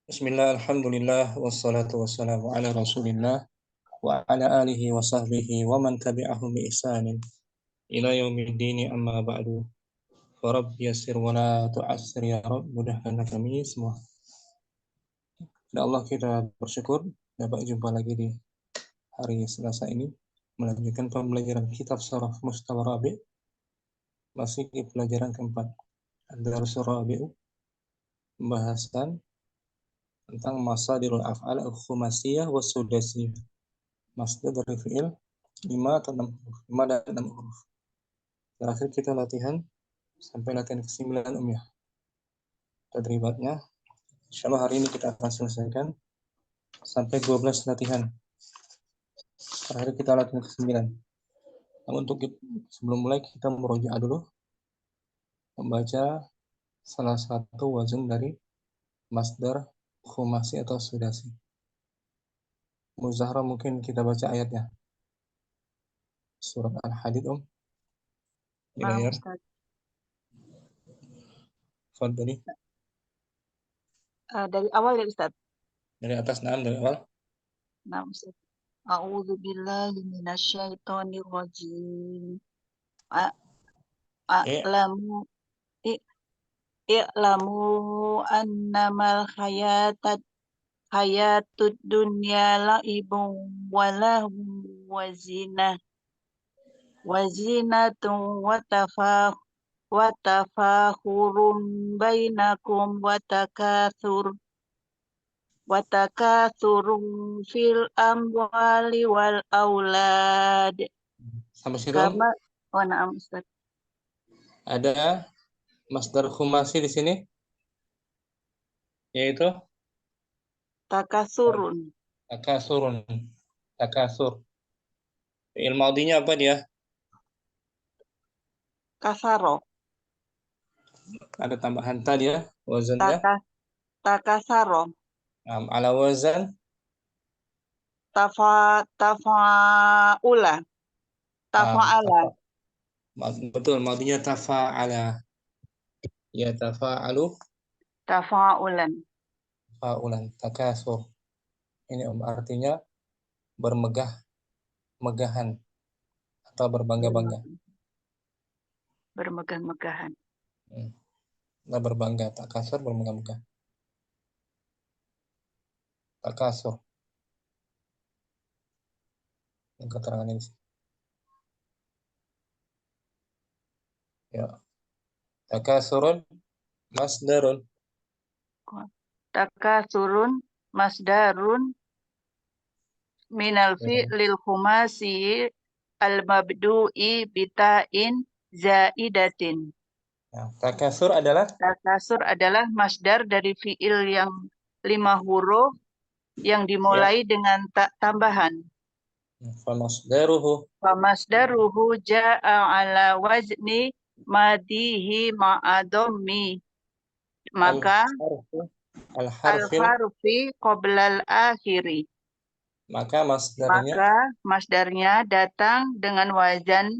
Bismillah, alhamdulillah, wassalatu wassalamu ala rasulillah wa ala alihi wa sahbihi wa man tabi'ahum bi ihsanin ila yaumiddini amma ba'du. Rabb yassir wa la tu'assir ya Rabb, mudahkan kami semua. Ya Allah, kita bersyukur dapat jumpa lagi di hari Selasa ini melanjutkan pembelajaran kitab Surah Mustawa Rabi', masih di pelajaran keempat Ad-Darsul Rabi'u, pembahasan tentang masadirul af'al al-khumasiyah wa sudasiyah, masdar dari fi'il 5 atau 6 huruf, 5 dan 6 huruf. Terakhir kita latihan sampai latihan ke-9 ya. Tadribatnya insyaallah hari ini kita akan selesaikan sampai 12 latihan. Terakhir kita latihan ke-9. Namun untuk sebelum mulai kita merujuk dulu membaca salah satu wazan dari masdar khumasi atau sudasi. Muzahra, mungkin kita baca ayatnya. Surat Al-Hadid di layar. Fadli. Dari awal ya Ustaz. Dari atas, dari awal. Nah, Ustaz. A'udzu billahi minasyaitonir rajim. A'lamu i'lamu annamal hayatud dunya la'ibun wa lahum wa zinatun wa tafakhurun bainakum wa takatsurun fil amwali wal aulad. Sampai situ. Kama na'am Ustaz. Ada masdar khumasi di sini, yaitu Takasurun. Takasur. Fi'il madinya apa dia? Kasaro. Ada tambahan ta dia, wazannya. Takasaro. Ala wazan Tafa'ula. Tafa'ala. Betul, madinya tafa'ala. Ya, tafa'alu. Tafa'ulan. Fa'ulan, takasur. Ini artinya megahan atau berbangga-bangga. Bermegah-megahan. Nah, berbangga, takasur, bermegah-megah. Takasur. Yang keterangan ini. Ya. Takasurun masdarun. Takasurun masdarun minal fi'lil khumasi al-mabdu'i bita'in zaidatin. Nah, takasur adalah masdar dari fi'il yang 5 huruf yang dimulai dengan tak tambahan. Famasdaruhu ja'a ala wazni madihi ma'adhammi. Maka al-harfi qoblal akhiri. Maka masdarnya datang dengan wazan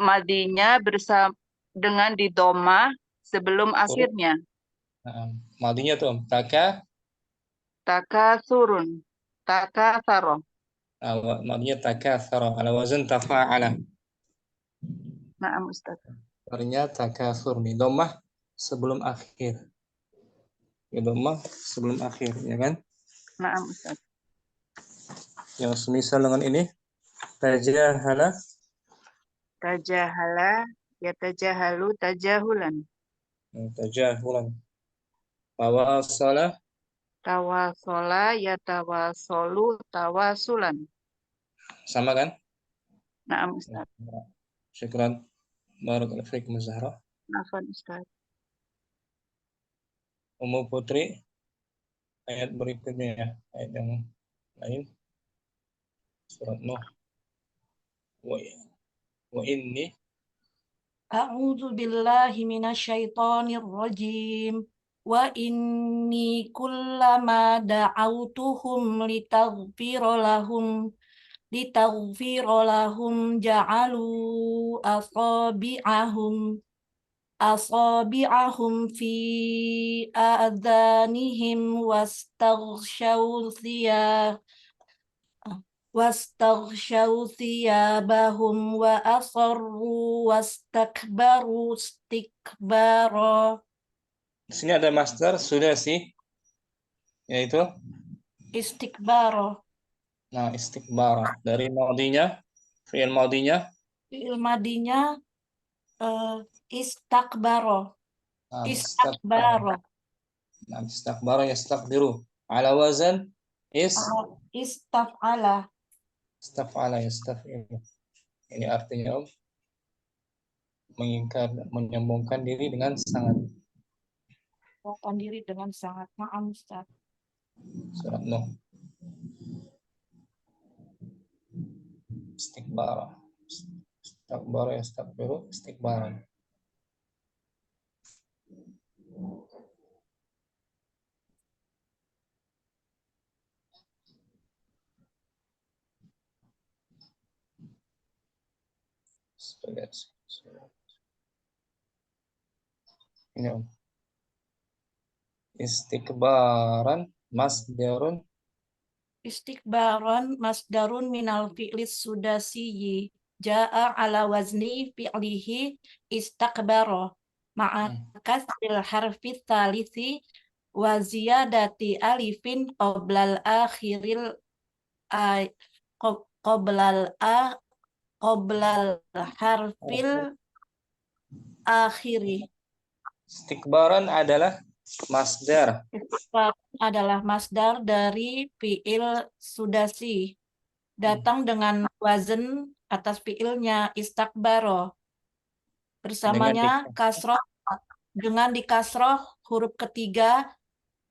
madinya bersama dengan didomah sebelum akhirnya. Madinya tuh Takasurun. Takasaro. Madinya takasara ala wazan tafa'ala. Na'am Ustaz. Artinya takasur nih, domah sebelum akhir. Ya, domah sebelum akhir, ya kan? Na'am Ustaz. Yang semisal dengan ini, tajahala. Tajahala, ya tajahalu, tajahulan. Tajahulan. Tawasala. Tawasola, ya tawasolu, tawasulan. Sama kan? Na'am Ustaz. Syukran. Barakallahu fiikum Zahra. Afwan Ustaz. Ummu Putri, ayat berikutnya ya, ayat yang lain. Surat Nuh. Wa inni A'udzu billahi minasyaitonir rajim. Wa inni kullama da'awtuhum litaghfira lahum ja'alu asabi'ahum أصابعهم في آذانهم واستغشوا ثيابهم وأصروا واستكبروا استكبارا. Di sini ada masdar sudah sih, yaitu Istikbaro. nah istikbara. Dari maudinya, fi'il maudinya Fi'il madinya istakbaro. nah, istakbara. Istakbaro. Nah, istakbara yastakbiru. Ala wazan Istaf'ala. istaf'ala yastaf'ilu. Ini artinya mengingkar, menyombongkan diri dengan sangat. Melakukan diri dengan sangat. Maaf, Ustaz. Surat Nuh. Istikbara. Istakbara yastakbiru istikbaran. Ini istikbaran masdarun Istikbaron masdarun minal fi'lis sudasiyyi. Ja'a ala wazni fi'lihi istakbaro. Ma'a kasril harfi tsalisi wa ziyadati alifin qoblal akhiril qoblal harfil akhiri. Istikbaran adalah masdar. Istikbar adalah masdar dari fi'il sudasi. Datang dengan wazn atas fi'ilnya istakbaro. Bersamanya kasroh dengan dikasroh huruf ketiga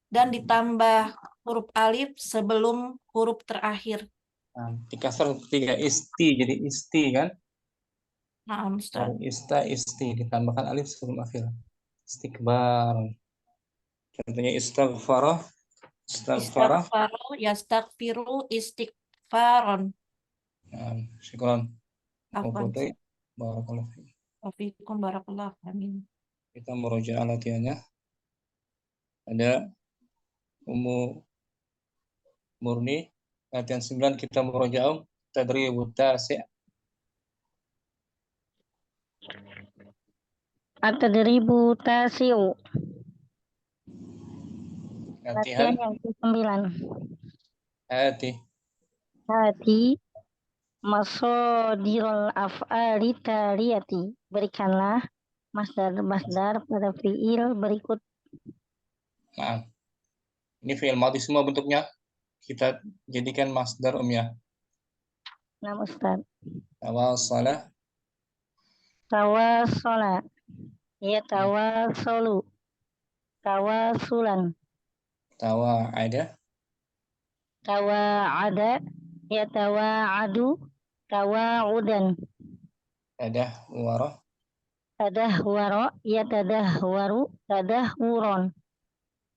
dan ditambah huruf alif sebelum huruf terakhir. Nah, dikasar ketiga isti jadi isti kan? Nah, Ustaz. Dari isti ditambahkan alif sebelum akhir. Istikbar. Contohnya istighfarah. Istighfaro yastaghfiru istighfaron. Nah, syukran. Afwan. Barakallahu fiik. Wafikum barakallah. Amin. Kita merujuk latihannya. Ada Ummu Murni. Latihan 9 kita merujuk tadribut tasi'. At-tadribu tasi'u. Latihan Latihan yang ke-9. Hati masodirul af'ali taliyati. Berikanlah masdar-masdar pada fi'il berikut. Nah, ini fi'il madhi semua bentuknya. Kita jadikan masdar ya. Nah, Ustaz. Tawasala. Tawasola. Ya tawasolu. Tawasulan. Tawa'ada. Tawa'ada. Ya tawa'adu. Tawa'udan. Tadahwara. Tadahwara. Ya tadahwaru. Tadahwuron.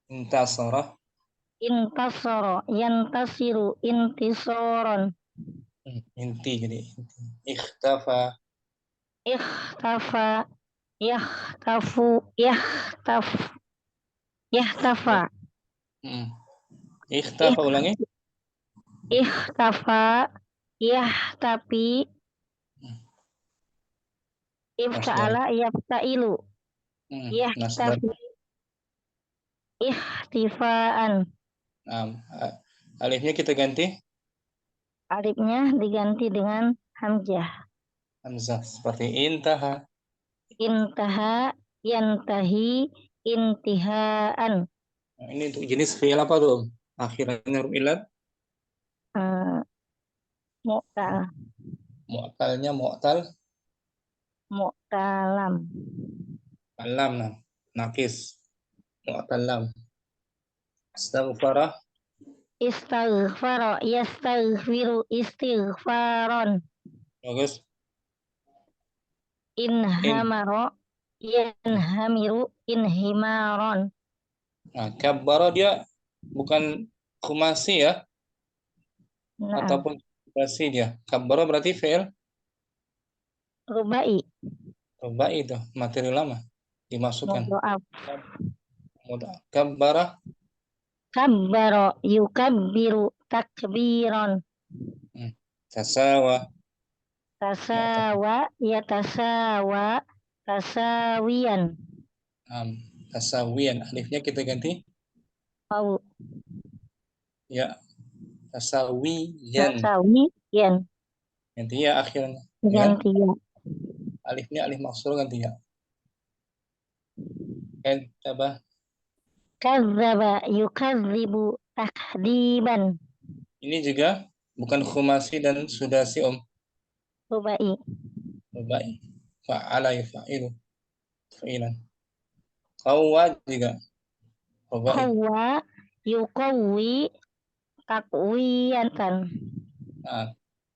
Intasara. Intasara. Yantasiru. Intisoron. Inti jadi inti. Ikhtafa. Ikhtafa. Yakhtafu. Yahtafa. Ikhtafa ulangi. Ikhtafa. Yahtafi. Ifta'ala. Yaftailu. Yahtafi. Ihtifaan. Alifnya kita ganti. Alifnya diganti dengan hamzah. Hamzah seperti intaha. Intaha. Yantahi. Intihaan. Nah, ini untuk jenis fi'il apa tuh? Akhirnya huruf ilat. Mu'tal. Mu'talnya mu'tal. Mu'talam. Alam nakis. Mu'talam. Astaghfara. Istaghfara. Yastaghfiru. Istighfaron. Bagus. Inhamaro. Yanhamiru. Inhimaron. Nah, kabbara dia bukan khumasi ya. Nah, Ataupun khumasi dia. Kabbara berarti fi'il rubai. rubai itu materi lama. dimasukkan. Mudha'af. Mudah. Kabbara. Kabbaro yukabbiru takbiron. Tasawa. Tasawa yatasawa tasawiyan. Tasawiyan. Alifnya kita ganti. Au Ya. Tasawiyan. tasawiyan. Ganti ya akhirnya. Ya. Ganti ya. Alifnya alif maksur ganti ya. Coba. Kadzaba yukadzibu takdiban. Ini juga bukan khumasi dan sudasi Rubai. Rubai. Fa'ala yufa'ilu. Fa'ilan. Qawwa juga. Rubai. Qawwa yuqawwi takwiyatan.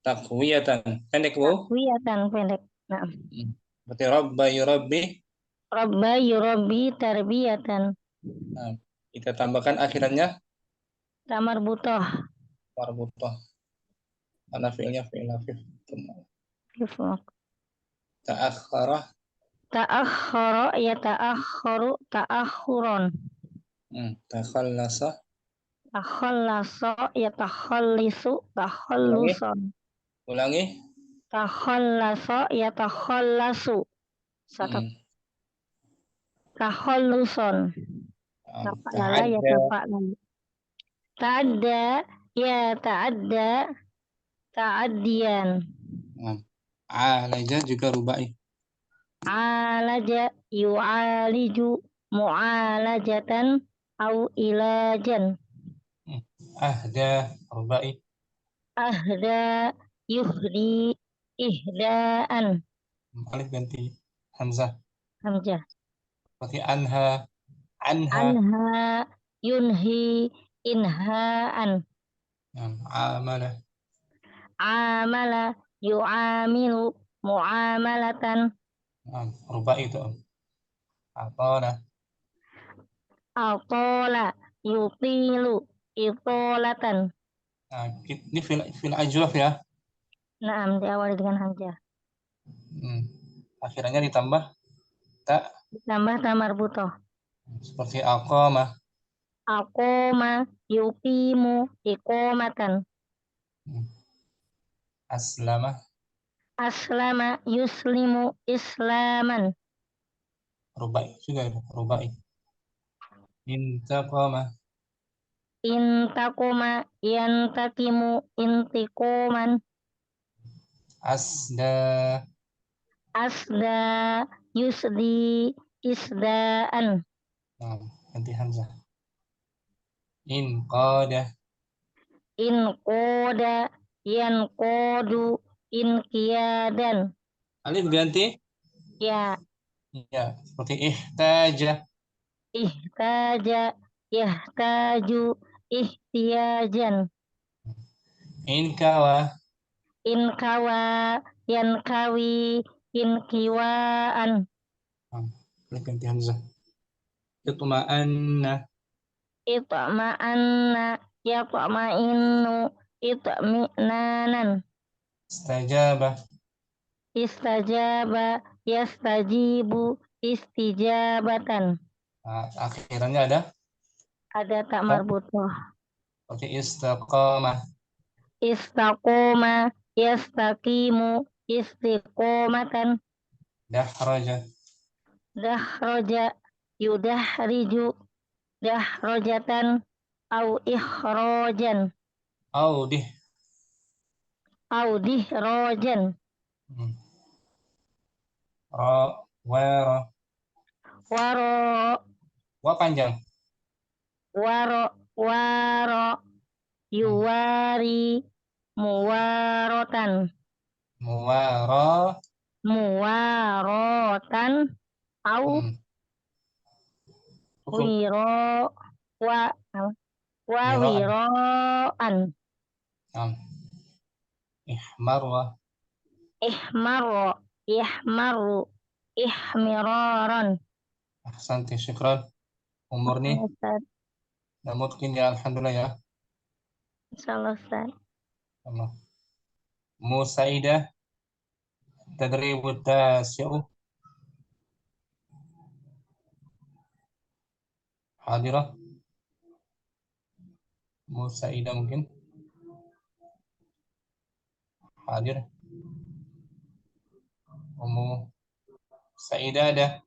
Takwiyatan. Pendek bu. Takwiyatan pendek. Nah. Berarti rabba yurabbi. Rabba yurabbi tarbiyatan. Kita tambahkan akhirannya Tamar butoh. marbutah. Karena fi'ilnya fi'il hafif. Ta'akhara. Ta'akhkhara ya ta'akhkharu ta'akhkhuron. Takhallasa. Takhallasa ya takhallisu takhalluson. Ulangi. Takhallasa ya takhallasu. Satu. Takhalluson. Tafa'lala ya tafa'lala. Ta'adda ya ta'adda ta'addiyan. Alaja juga rubai. Alaja yu'aliju mu'alajatan au ilajan. Ahda rubai. Ahda yuhdi ihdaan. Alif ganti hamzah. Hamzah. Berarti anha. Anha yunhi inhaan. Amala. Amala yu'amilu mu'amalatan. Rubai itu. Atala. Atola yutilu itolatan. Ini fil ajwaf ya. Naam, diawali dengan hamzah. Akhirnya ditambah tak. Ditambah tamar butoh. Seperti aqamah. Aqoma yuqimu iqomatan. Aslama. Aslama yuslimu islaman. Rubai juga ya. Rubai. Intaqama. Intakoma yantakimu intikoman. Asda. Asda yusdi isdaan. Ganti hamzah. Inqada. Inqoda yanqodu inqiyadan. Alif ganti. Ya. Ya, seperti ihtaja. Ihtaja yahtaju ihtiyajan. Inkawa. Inkawa yankawi inkiwaan. Alif ganti hamzah. Itma'anna. Itma'anna yatma'innu itmi'nanan. Istajaba. Istajaba yastajibu istijabatan. Akhirannya ada? Ada tak marbutoh. Oke, istaqamah. Istaqoma yastaqimu istiqomatan. Dahraja. Dahroja yudahriju dahrojatan au ikhrojan. Audih. Au dihrojan. Waro. Waro. Wa panjang. Waro yuwari muwarotan. Muwarotan au wiro wiroan. Ihmaru ihmiraran. Ahsanti, syukran. Umur nih. Nah, mungkin ya, alhamdulillah ya. Insyaallah Ustaz. Allah. Musaidah. Tadribut tasi'u. Hadirah. Musaidah mungkin. Hadir. Ummu Saidah ada.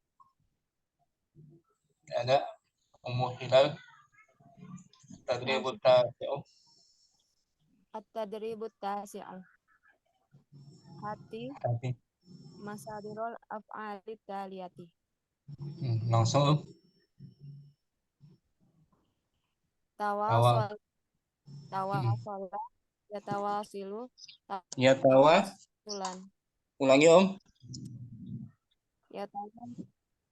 Ada. Ummu Hilal. Tadribut tasi'u. At-tadribut tasi'u. Hati Hati. masadirul af'ali taliyati. Langsung. Tawasal. Tawasala. Yatawasilu. Ya tawa. Tawasulan. Ulangi Om.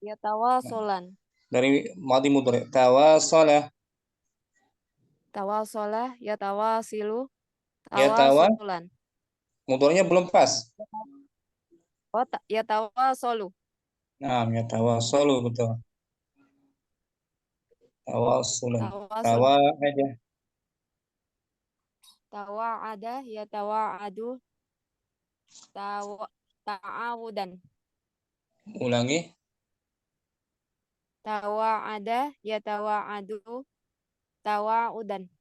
Yatawasulan. Dari madi mudhari. Tawasala. Tawasala. Yatawasilu. Ya tawa. Tawasulan. Mudharinya belum pas. Oh, yatawasalu. Nah, ya tawasalu betul. Tawasulan. Tawasul. Tawa aja. Tawa'ada. Yatawa'adu. Ta'awudan. Ulangi. Tawa'ada. Yatawa'adu. Tawa'udan.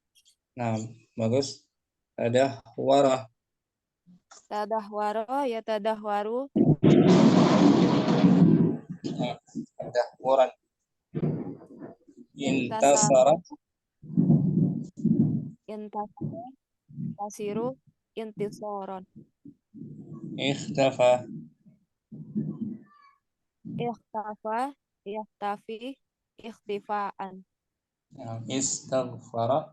Nah, bagus. Ada warah. Tadahwaro. Yatadahwaru. Nah, ada waran. Intasara. Intasara. Tasiru. Intisoron. Ikhtafa. Ikhtafa. Ikhtafi. Ikhtifaan. Nah, istaghfara.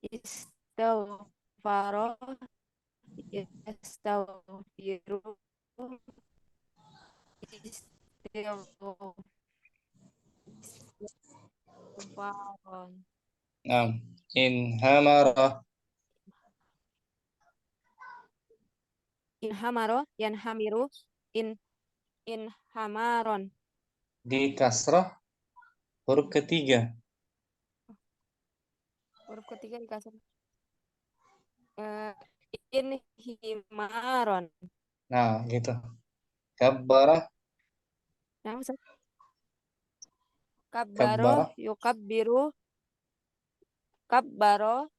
Istaghfaro. Yastaghfiru. Istighfaron. Nah, inhamara. Inhamaro. Yanhamiru. Inhamaron. Di kasrah huruf ketiga. Huruf ketiga dikasih. Inhimaron. Nah, gitu. Kabbara. Nah, Ustaz. Kabbara. Kabbaro yukabbiru. Kabbaro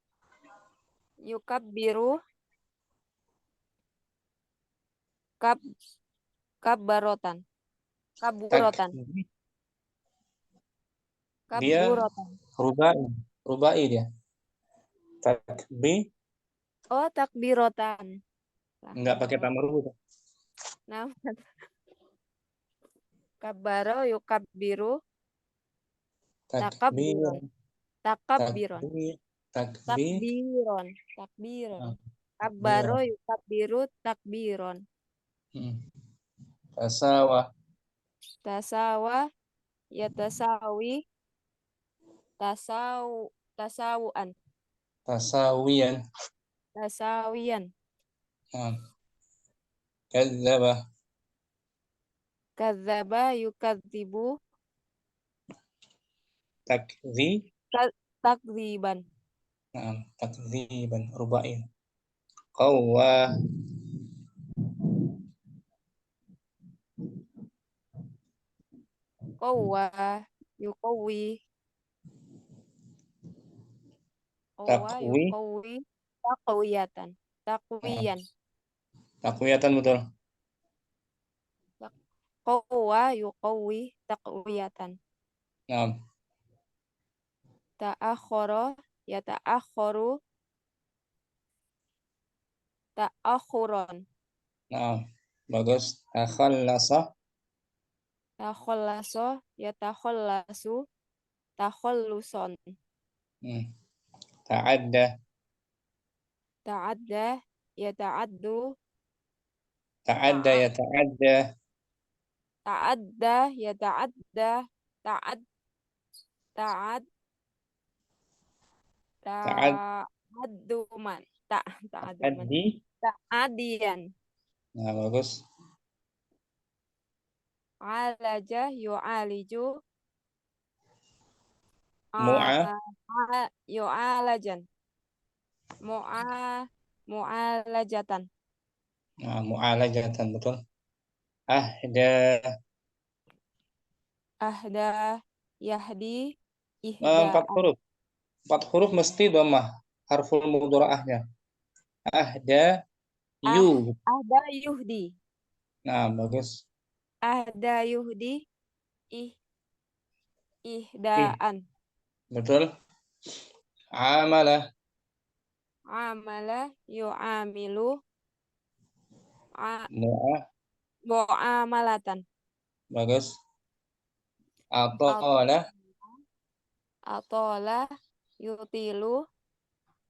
yukabbiru. Kabbarotan. Kaburotan. Takbir. Dia Kaburotan. rubai dia. Takbir Oh, takbirotan. enggak pakai tambah huruf. Nah, kabbaro yukabbiru. Takbir. Takabbiron. Takbir. Takbiron. Takbiron. Ah, Kabbaro yukabbiru takbiron. Tasawa. Tasawa yatasawi. Tasawuan. Tasawiyan. Tasawiyan. Kadzaba. Kadzaba yukadzibu. Takdziban. Takdziban rubai. Qawwa. Qawwa yuqawwi. Qawwa Taqwi. yuqawwi. Taqwiyatan. Taqwiyan. Takwiyatan betul. Qawwa yuqawwi. Taqwiyatan. Ta'akhkhara yata'akhkharu. Ta'akhuron. Bagus. Takhallasa. Takhallaso yatakhallasu. Takhalluson. Ta'adda. Ta'adda yata'addu. Ta'adda yata'adda. Ta'adda yata'adda. Ta'adduman. Ta'adduman. Ta'addi. Ta'adiyan. Bagus. Alaja yu'aliju. Yu'alajan. Mu'alajatan. Mu'alajatan betul. Ahda. Ahda, yahdi, Empat ihdaan. huruf. 4 huruf mesti dhammah. Harful mudharaahnya. Ahda, yu. Ahda yuhdi. Nah, bagus. Ahda yuhdi, ih, Ih, ihdaan. betul. Amala, Amala yu'amilu, mu'ah, mu'amalatan. bagus. At- Atala, Atola yutilu,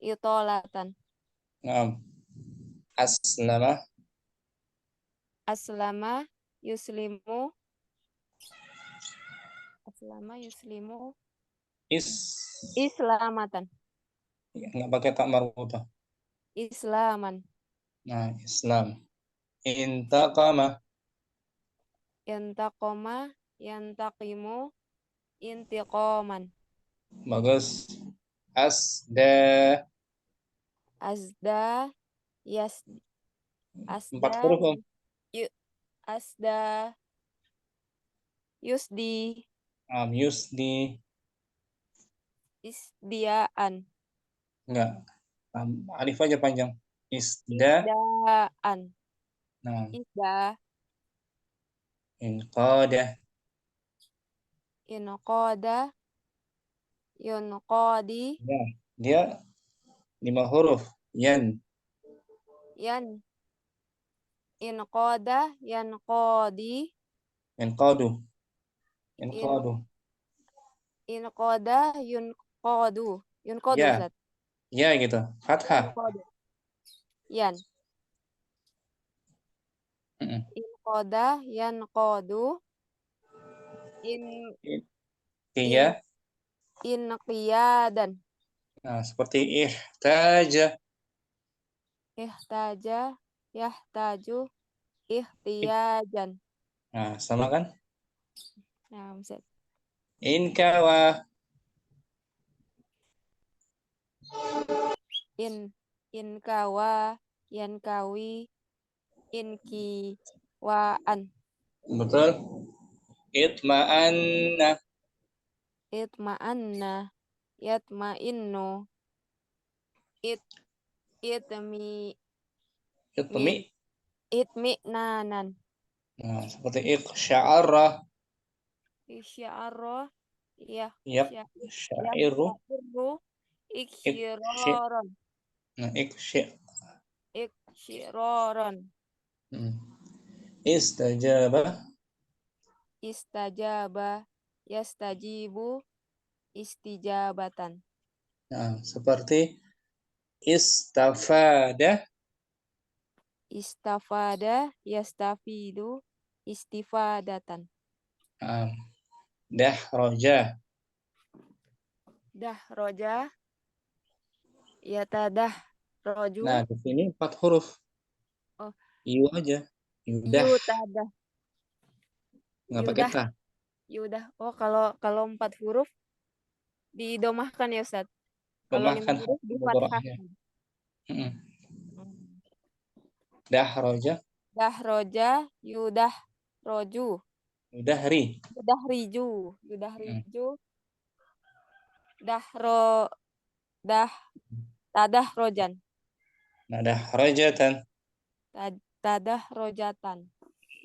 itolatan. nah. Aslama, Aslama yuslimu, is. islamatan. Nggak pakai tak marbutah. Islaman. Nah, Islam. Intaqama, Yantaqoma, yantaqimu, intiqoman. bagus. Asda, Asda, 4 asda, huruf. Om. asda, yusdi, Yusdi, isdiaan. enggak. Alif aja panjang. Isda, Isdaan. nah. Isda, Inqada, inqada, yunqadi, ya. Dia 5 huruf. Yan, yan, inqada, yanqadi, inqadu, in, inqadu. inqada, yunqadu. Yunqadu, Ya, Ustaz. ya gitu. Fathah. Yunqadu. Yan. Mm-mm. Inqada, yanqadu, in, Iya. inqiyadan. Nah, seperti ihtaja. Ihtaja, yahtaju, ihtiyajan. Nah, sama kan? Nah, Ustaz. Inkawa, Inkawa, yankawi, inkiwaan. betul. Itma'anna, Itma'anna, yatma'innu, it, itmi, itmi. itmi'nanan. Nah, seperti iqsya'arra. Isya'arra, ya, Yap, syairu. yasya'irru, Iksy. iksyiroron, Nah, iksy. iksyiroron. Istajaba. Istajaba, yastajibu, istijabatan. Nah, seperti istafada. Istafada, yastafidu, istifadatan. Nah, dahroja. Dahroja, yatadah roju, Nah, di sini 4 huruf. Oh. Yu aja. Yudah. yutadah, Nggak pakai yudah, ta. yudah. Oh, kalau 4 huruf didomahkan ya, Ustaz. Kalau 5 Domahkan huruf di mudharaahnya. fathahkan. Dahroja. Dahroja, yudah roju, Yudahri. yudah riju, dahro, tadah rojan, Nah, dahrajatan. tadah rojatan.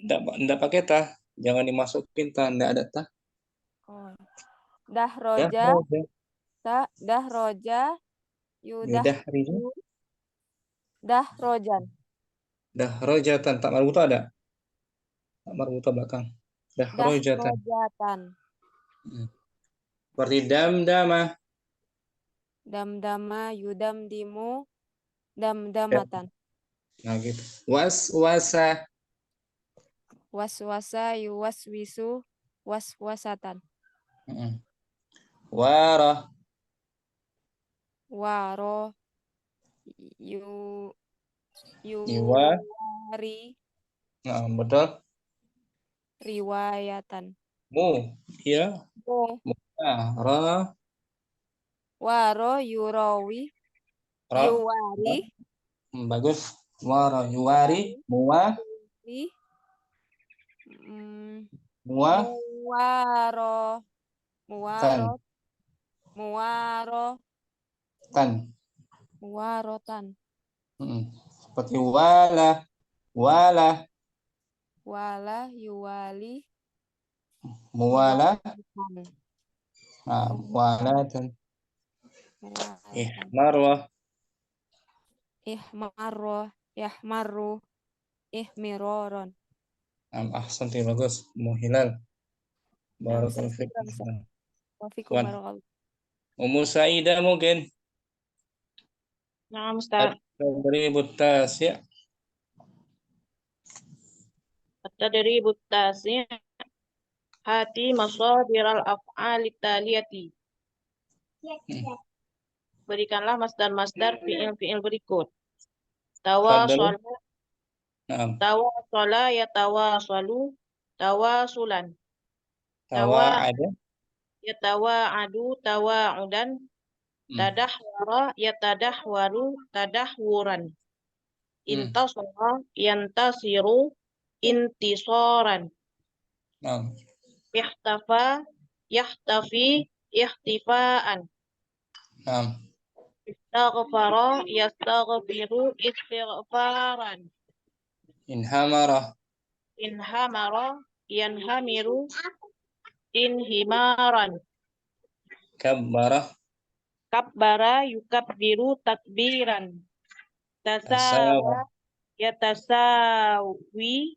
Nggak pakai ta. Jangan dimasukin ta. Nggak ada ta. Oh. Dahroja, dahroja, yudah, Yudahri. dahrojan. Dahrajatan. Tak marbuta ada. Tak marbuta belakang. Dahrajatan. Dahrojatan. Seperti damdama. Damdama, yudamdimu, damdamatan. Nah, gitu. Waswasa. Waswasa, yuwaswisu, waswasatan. Warah. Waro, Iwa. yuwari, Nah, betul. riwayatan. Mu. Ya. Oh, Ra. waro, yurawi, Ra. yuwari, Bagus. Wara. Yuwari. Muwa. i, Muwa. muwaro, muwaro, Tan. muwaro, Tan. muwarotan, Seperti wala. Wala. wala yuwali, Muwala. muwalatan, Muwalatan. muwalatan, Ihmarwa. ihmarro, yahmarru, ihmiroron. Ahsanti, bagus. Muhilal. Nah, Barakallahu fiik. selesai, Ustaz. Wafikum Wan. barakallahu. Ummu Saidah mungkin. Nah, Ustaz. At-tadribut tasi'. At-tadribut tasi' hati masadiral af'ali taliyati. Berikanlah masdar-masdar fi'il-fi'il berikut. Faddalu. Tawasala, Naam. tawasala yatawasalu, tawasulan. Tawa'ada. Yatawa'adu, tawa'udan. Tadahwara, yatadahwaru, tadahwuran. Intasara, yantasiru, intisoran. Naam. Ihtafa, yahtafi, ihtifaan. Naam. Istaghfara, yastaghfiru, istighfaran. Inhamara. Inhamara, yanhamiru, inhimaran. Kabbara. Kabbara, yukabbiru, takbiran. Tasawa. Tasawa, yatasawi,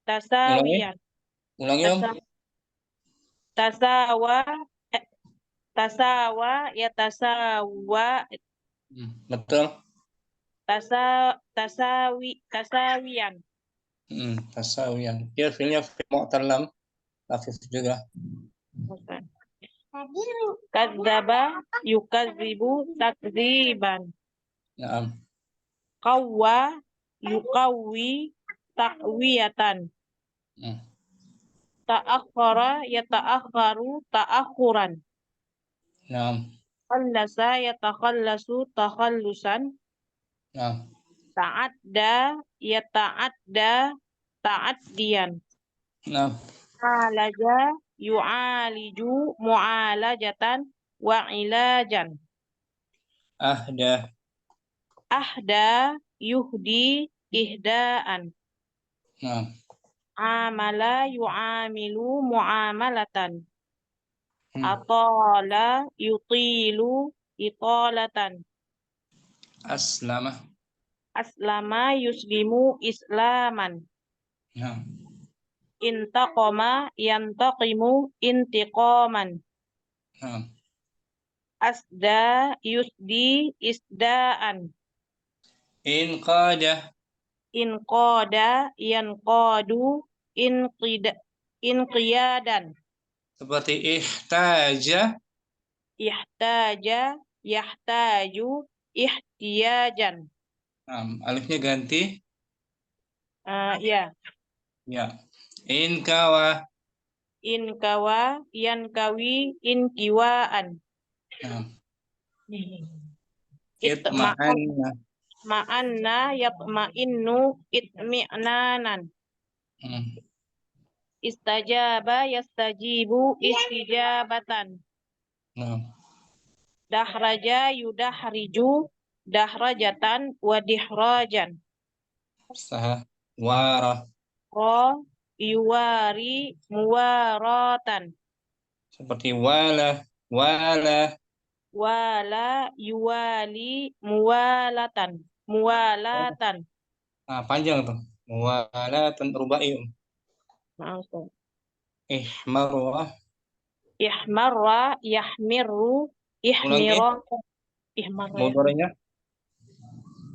tasawiyan. Ulangi Om. Tasawa, tasawa, yatasawa, Betul. tasawiyan. Tasawiyan. Dia fi'ilnya fi'il mu'tallam. Lafif juga. Kadzaba, yukadzibu, takdziban. Naam. Qawwa, yuqawwi, ta'wiyatan. Ta'akhkhara, yata'akhkharu, ta'akhuran. Naam. Khallasa, yatakhallasu, takhallusan. Naam. Ta'adda, yata'adda, ta'addiyan. Naam. Alaja, yu'aliju, mu'alajatan, wa ilajan. Ahda. Ahda, yuhdi, ihdaan. Naam. Amala, yu'amilu, mu'amalatan. Atala, yutilu, italatan. Aslama. Aslama, yuslimu, islaman. Naam. Intaqama, yantaqimu, intiqaman. Naam. Asda, yusdi, isdaan. Inqada. Inqada, yanqadu, inqiyadan. Seperti ihtaja. Ihtaja, yahtaju, ihtiyajan. Naam. Alifnya ganti. Ya. Ya. Inkawa. Inkawa, yankawi, inkiwaan. Naam. Itma'anna, ma'anna, yatma'innu, itmi'nanan. Istajaba, yastajibu, istijabatan. Naam. Dahraja, yudahriju, dahrajatan, wa dihrajan. Saha. Wara. Ra, yuwari, muwaratan. Seperti wala. Wala. Wala, yuwali, muwalatan. Muwalatan. Nah, panjang tuh. Muwalatan rubai. Maaf, Ustaz. Ihmarwa. Ihmarra, yahmirru, ihmira, ihmarra, Mudhari'nya.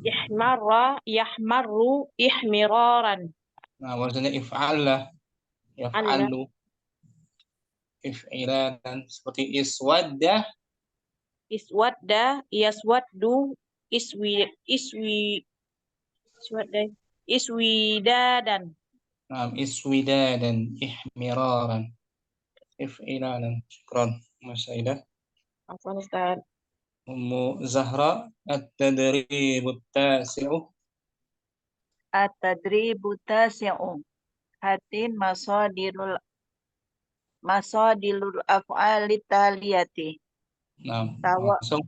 ihmarra, yahmarru, ihmiraran. Nah, wazannya if'ala. Yaf'alu. If'ilatan. Seperti iswadda. Iswadda, yaswaddu, iswidadan. Iswidadan. Ihmiraran. If'ilalan. Syukran. Masaidah. Afwan, Ustaz. Ummu Zahra. At-tadribut tasi'u. At-tadribu tasi'u. Hatin masadirul Masodilul af'ali taliyati. Nah, Tawa langsung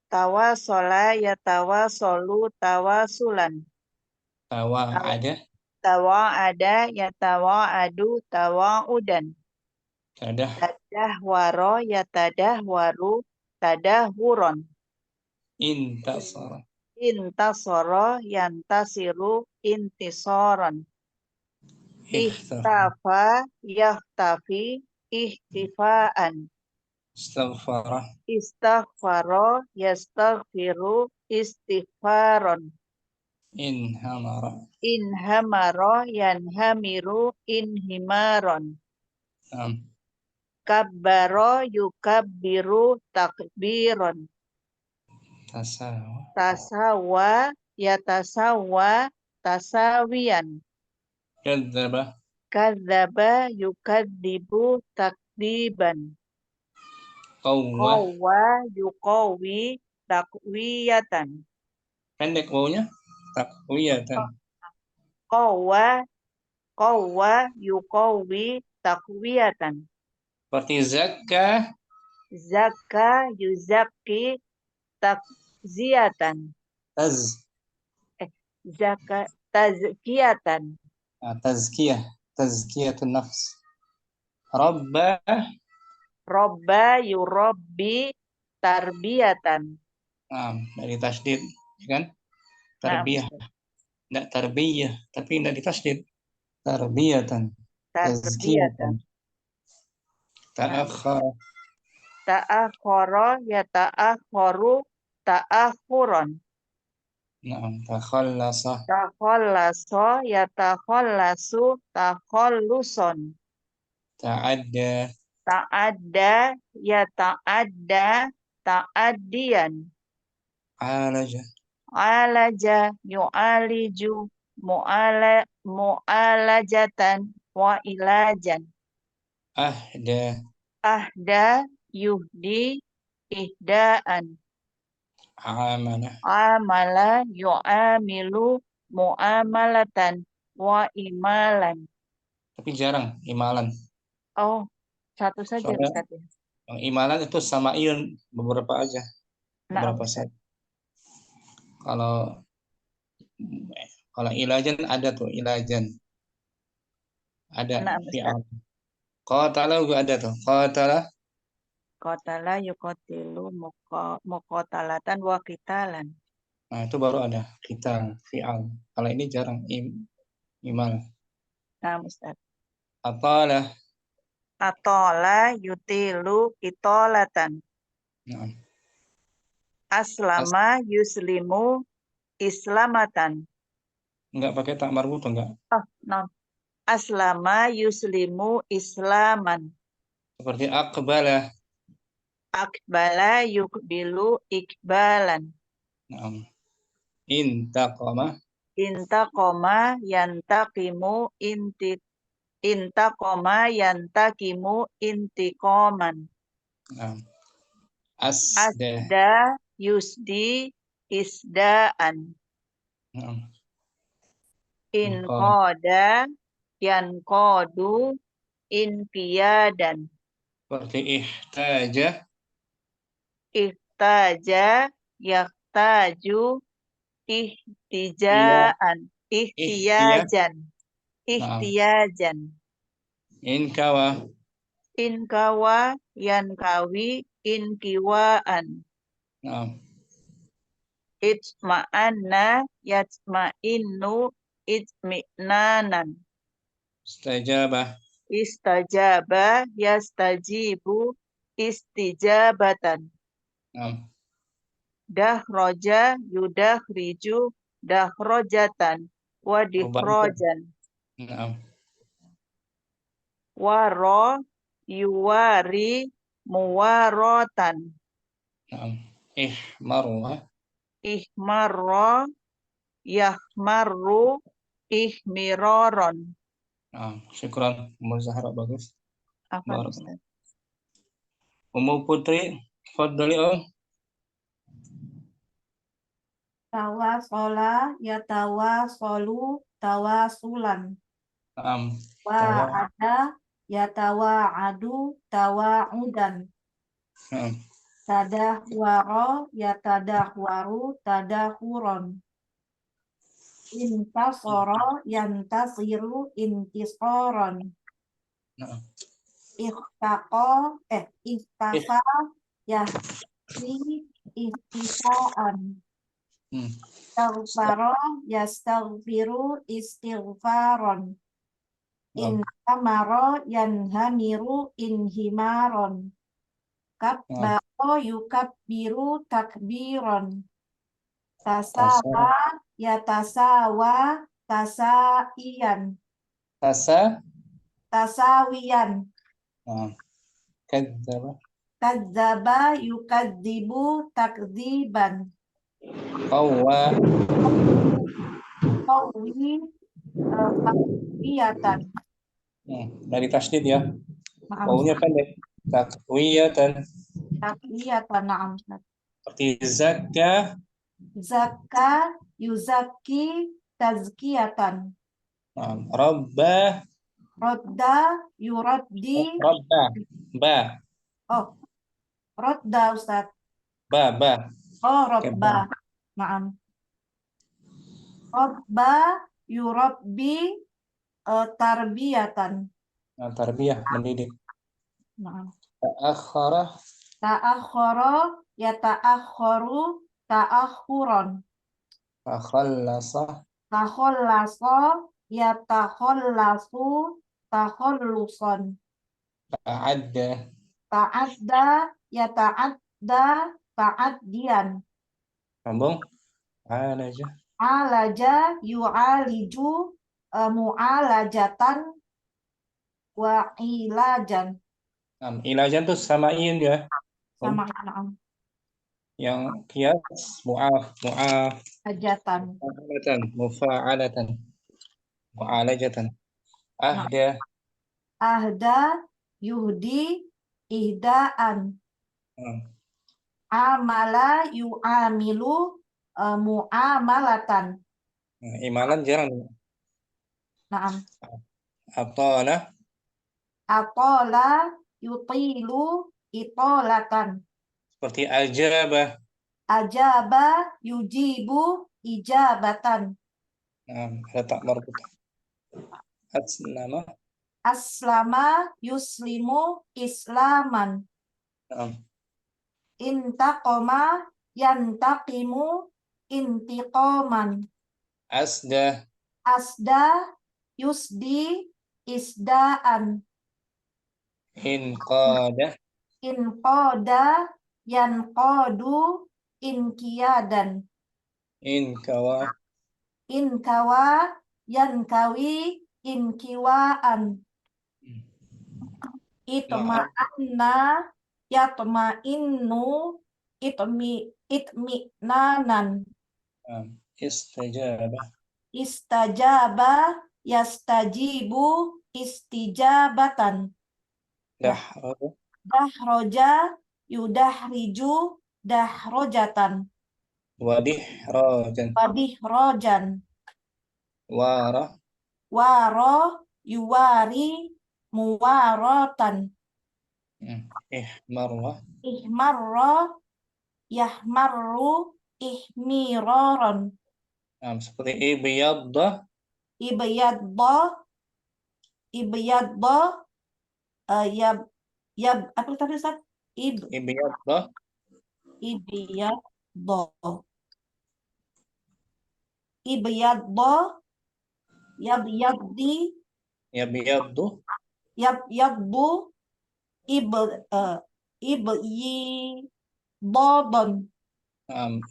tawasola yatawasolu tawasulan. tawa Tawa ada, Tawa'ada yatawa'adu tawa'udan. tadah, Tadahwaro yatadahwaru tadahwuron. intasara, Intasoro yantasiru intisoron. ikhtafa, Ihtafa yahtafi ihtifaan. istaghfara, Istaghfaro yastaghfiru istighfaron. inhamara, Inhamaro yanhamiru inhimaron. nah, Kabbaro yukabbiru takbiron. tasawa, Tasawa yatasawa tasawian. kadzaba, Kadzaba yukadzibu takdiban. qawwa, Qawwa yuqawi takwiyatan. pendek wawunya, takwiyatan, Qawwa yuqawi takwiyatan. seperti zakka, Zakka yuzakki takziyatan. Zakka tazkiyatan. tazkiyah, tazkiyatun nafs, rabba, Robba yurabbi tarbiyatan. dari tasdid, ya kan? Nah, Tarbiyah, tidak tarbiyah, tapi tidak ditasdid. Tarbiyatan, tarbiyatan. tazkiyatan, ta'akhkhara, Ta'akhkhara yata'akhkharu ta'akhkhuran. takhallasa, Takhallasa yatakhallasu takhalluson. ta'adda, Ta'adda yata'adda ta'addiyan. alaja, Alaja yu'aliju mu'alajatan wa ilajan. ahda, Ahda yuhdi ihdaan. amana, Amala yu'amilu mu'amalatan wa imalan. tapi jarang imalan. Oh, satu saja Soalnya Ustaz ya. yang imalan itu sama iun beberapa aja, Nah, beberapa Ustaz. set. Kalau ilajan ada tuh, ilajan ada Nah, Ustaz. fi'al. Qatala juga ada tuh, qatala. Qatala yuqatilu muqatalatan wa qitalan. Nah, itu baru ada kita fi'al. Kalau ini jarang imal. Nah, Ustaz. Atalah. Atola yutilu itolatan. Nah, Aslama yuslimu islamatan. enggak pakai tak marbut enggak. Oh, no. Aslama yuslimu islaman. Seperti aqbala. Akbala yukbilu ikbalan. Nah, intaqama. Intaqoma yantaqimu intaqoma yantaqimu intiqoman. Nah, asda. Asda yusdi isdaan. Nah, Inqoda yanqodu inqiyadan. seperti ihtaja. Ihtaja yahtaju ihtijaan. Ihtiyajan. Ihtiyajan. Inkawa. Inkawa yankawi inkiwaan. Nah, Itma'anna yatma'innu itmi'nanan. istajabah. Istajaba yastajibu istijabatan. Nah, Dahroja yudakhriju dahrojatan wa dikhrojan. nah, Waro yuwari muwarotan. nah, ihmarwa. Ihmarro yahmarru ihmiroron. Nah, syukran Ummu Zahra, bagus. Apa Barakallah. Ustaz? Ummu Putri, fadhali Om. Tawasola yatawasolu tawasulan. Naam. Wa ada yatawa'adu tawa'udan. Naam. Tadahwara yatadahwaru tadahuron. Intasara yantasiru intisaron. Naam. Ikhtafa yahfi ihtifaan. Istaghfara yastaghfiru istighfaron. Naam. Inhamara yanhamiru inhimaron. Kabbara yukabbiru takbiron. Tasawa yatasawa tasaiyan. Tasawiyan. Naam. Kadzdzaba. Kadzdzaba yukadzibu takdziban. Qawwa. Qawwi takwiyatan. Dari tasdid ya. Maaf. Wawunya pendek. Takwiyatan. Takwiyatan. Naam. Seperti zakka. Zakka yuzaki tazkiyatan. Naam. Rabba. Rodda yuraddi. Rabba. Ba. Oh, rodda Ustaz. Ba. Oh, Oke, robba. Naam. Robba yurabbi tarbiyatan. Nah, tarbiyah, mendidik. Naam. Ta'akhara. Ta'akhara yata'akharu ta'akhuron. Takhallasa. Takhallasa yatakhallasu takhalluson. Ta'adda. Ta'adda yata'adda ta'addiyan. Sambung. Alaja. Alaja yu'aliju mu'alajatan wa ilajan. Ilajan tuh samain ya. Sama naam. Yang kias mu'alajatan. Ajatan. Mu'alajatan. Ahda. Ahda yuhdi ihdaan. Amala yu'amilu mu'amalatan. Imalan jarang. Naam. Atala. Atola yutilu itolatan. Seperti ajabah. Ajaba yujibu ijabatan. Ada tak marbutah. Aslama. Aslama yuslimu islaman. Intaqoma yantaqimu intiqoman. Asda. Asda yusdi isdaan. Inqada. Inqoda yanqodu inkiyadan. Inkawa. Inkawa yankawi inkiwaan. Itma'anna yatma'innu itmi'nanan. Istajaba. Istajaba yastajibu istijabatan. Dahraja. Dahroja yudahriju dahrojatan. Wadihrajan. Wadihrojan. Wara. Waro yuwari muwarotan. Ihmarwa. Ihmarro yahmarru ihmiroron. Seperti ibyadda. Ibyadda apa tadi Ustaz? Ibyadda. Ibyadda yabyaddi Yabyaddu. yabyaddu ibyidadon.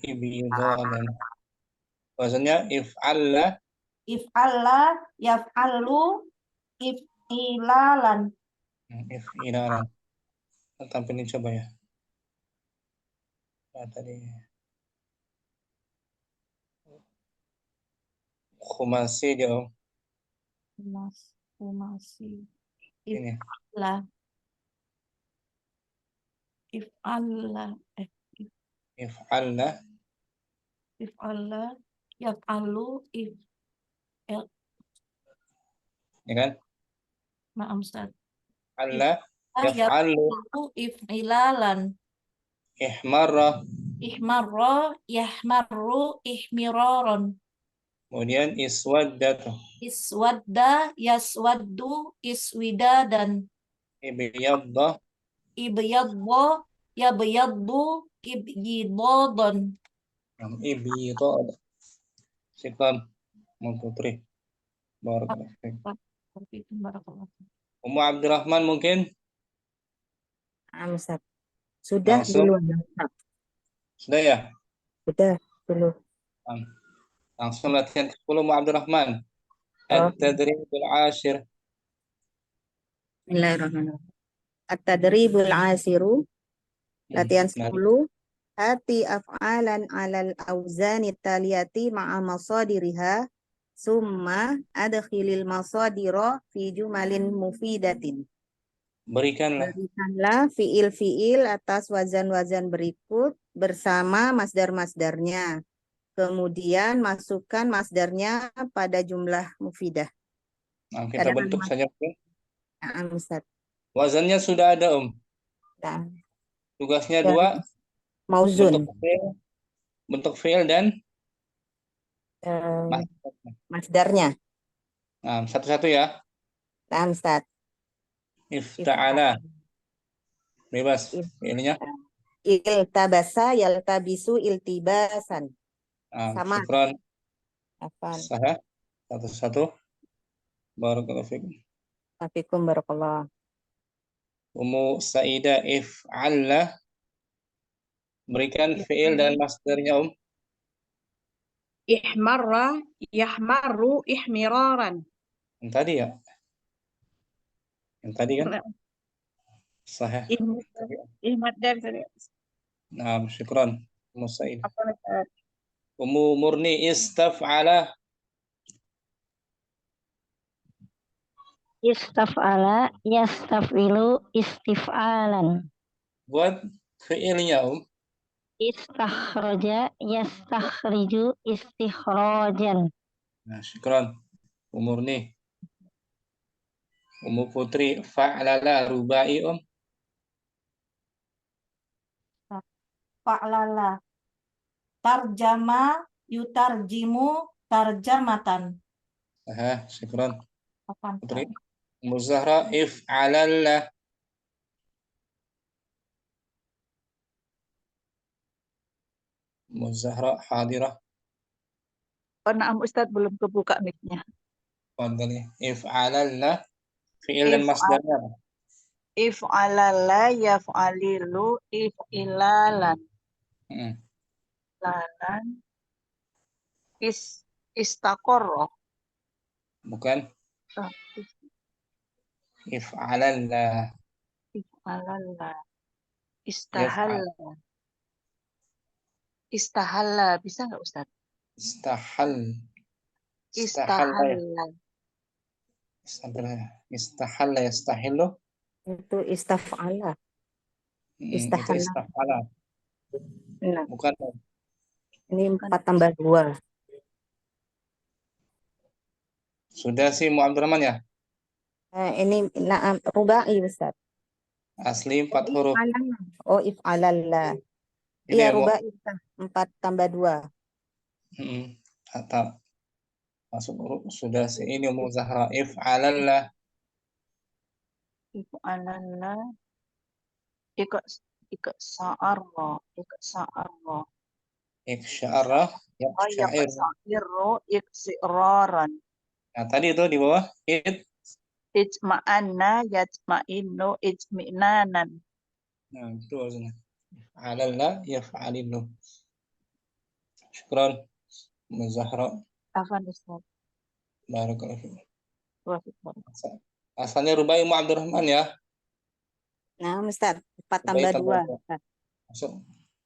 Ibyadan. Bahasanya if'alla. If'alla yaf'allu if'ilalan. If'ilalan. Tampilin coba ya. Nah, tadi khumasi dia. Khumasi. Ini. If'alla yaf'allu Ya kan? Maaf Ustaz. Alla yaf'alu yaf'alu if'ilalan. ihmarra. Ihmarra yahmarru ihmiraron. Kemudian iswaddatu Iswadda yaswaddu iswidadan. ibyadda Ibyadda yabyaddu ibyidadan. ibyadda. Syukran Mbak Putri. Barakallahu fiik. Ummu Abdurrahman mungkin Ustaz. Sudah langsung dulu, Ustaz. sudah ya? Sudah dulu. Langsung latihan ke-10 Ummu Abdurrahman. Oh. At-tadribul 'ashir. Bismillahirrahmanirrahim. At-tadribul asiru. Latihan Nah, 10. Hati af'alan alal awzani taliyati ma'a masadiriha. Summa adkhilil masadira fi jumalin mufidatin. berikanlah Berikanlah fiil-fiil atas wazan-wazan berikut bersama masdar-masdarnya. Kemudian masukkan masdarnya pada jumlah mufidah. Nah, kita Ada bentuk kalimat. saja. Ustaz. Wazannya sudah ada, Nah, Tugasnya dan 2, mauzun. bentuk fi'il dan Eh, masdarnya. masdarnya. Nah, satu-satu ya. Nah, Ustaz. Ifta'ala. Bebas fi'ilnya. Iltabasa yaltabisu iltibasan. Nah, Sama. syukran. Afan. Sah. Satu-satu. Barakallahu fiik. Afikum barakallah. Ummu Saidah if'alla. Berikan fi'il dan masdarnya, Ihmarra yahmarru ihmiraran. Yang tadi ya? Yang tadi kan? Sah. Ihmadar tadi. Nah, syukran. Ummu Saidah. Ummu Murni istaf'ala. Istaf'ala yastaf'ilu istif'alan. Buat fi'ilnya, Istakhraja yastakhriju istikhrajan. Nah, syukran. Umur nih. Ummu Putri fa'lala rubai, Fa'lala. Tarjama yutarjimu tarjamatan. Syukran. Apaan? Putri. Ummu Zahra if'alalla. Ummu Zahra hadirah. Oh, naam Ustadz belum kebuka mic-nya. Fadhali. If'alalla. Fi'il dan masdarnya. If'alala yaf'alilu if'ilalan. Lalan istaqarra. Bukan. If'alalla. If'alala. Istahalla. Istahalla. Bisa nggak Ustadz? Istahal. Istahalla. Istahalla yastahilu. Itu istaf'ala. Itu Istahalla. istafala. Nah, Bukan. ini 4 tambah 2. Sudah sih Mu Abdurrahman ya? Ini na'am rubai, Ustaz. Asli 4 huruf. Oh, if'alalla. Ini Iya, ya, Mu. rubai 4 tambah 2. Atau masuk huruf sudah sih ini Ummu Zahra if'alalla. If'alala. Sa'arra. Sa'arra. Iksya'ara Oh, yaksya'ir. yaqsa'irru iqsi'raran. Nah, tadi itu di bawah Ijma'anna yajma'innu ijmi'nanan. Nah, itu maksudnya. If'alalla yaf'alillu. Syukran Ummu Zahra. Afan Ustaz. Barakallahu fiik. Waalaikumsalam. Asalnya Rubai Ummu Abdurrahman ya. Nah, Ustaz, 4 Rubai tambah 2.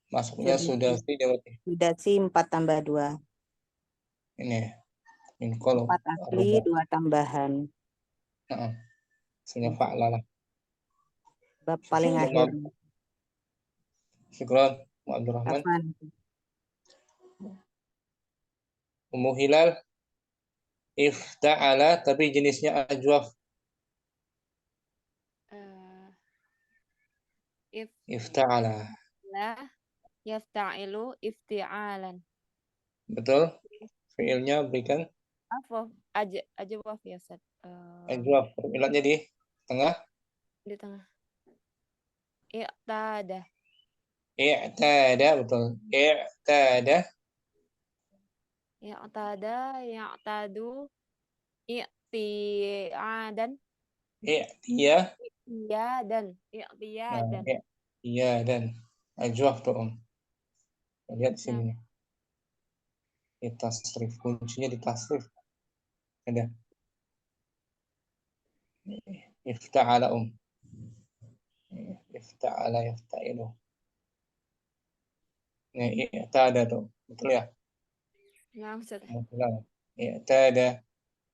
Masuknya sudah sih berarti. Sudah sih 4 tambah 2. Ini min qalu 4 asli, 2 tambahan. Heeh. Asalnya fa'lalah. Bab paling akhir. Syukran Ummu Abdurrahman. Afan. Ummu Hilal ifta'ala tapi jenisnya ajwaf. Ifta'ala. yafta'ilu ifti'alan. Betul? Fiilnya berikan Apa? Aja waf ya Ustaz. ajwaf. Ilatnya di tengah. Di tengah. I'tada. I'tada, betul. I'tada. I'tada, ya'tadu, i'ti'adan, I'tiya. i'tiyadan, Nah, i'tiyadan. iya dan ajwaf tuh Om. Lihat di sini. Nah, Di tasrif. Kuncinya di tasrif. Ada. Ifta'ala Om. Ifta'ala yafta'ilu. Nah, i'tada tuh. Betul ya? nah Ustaz. Betul. I'tada.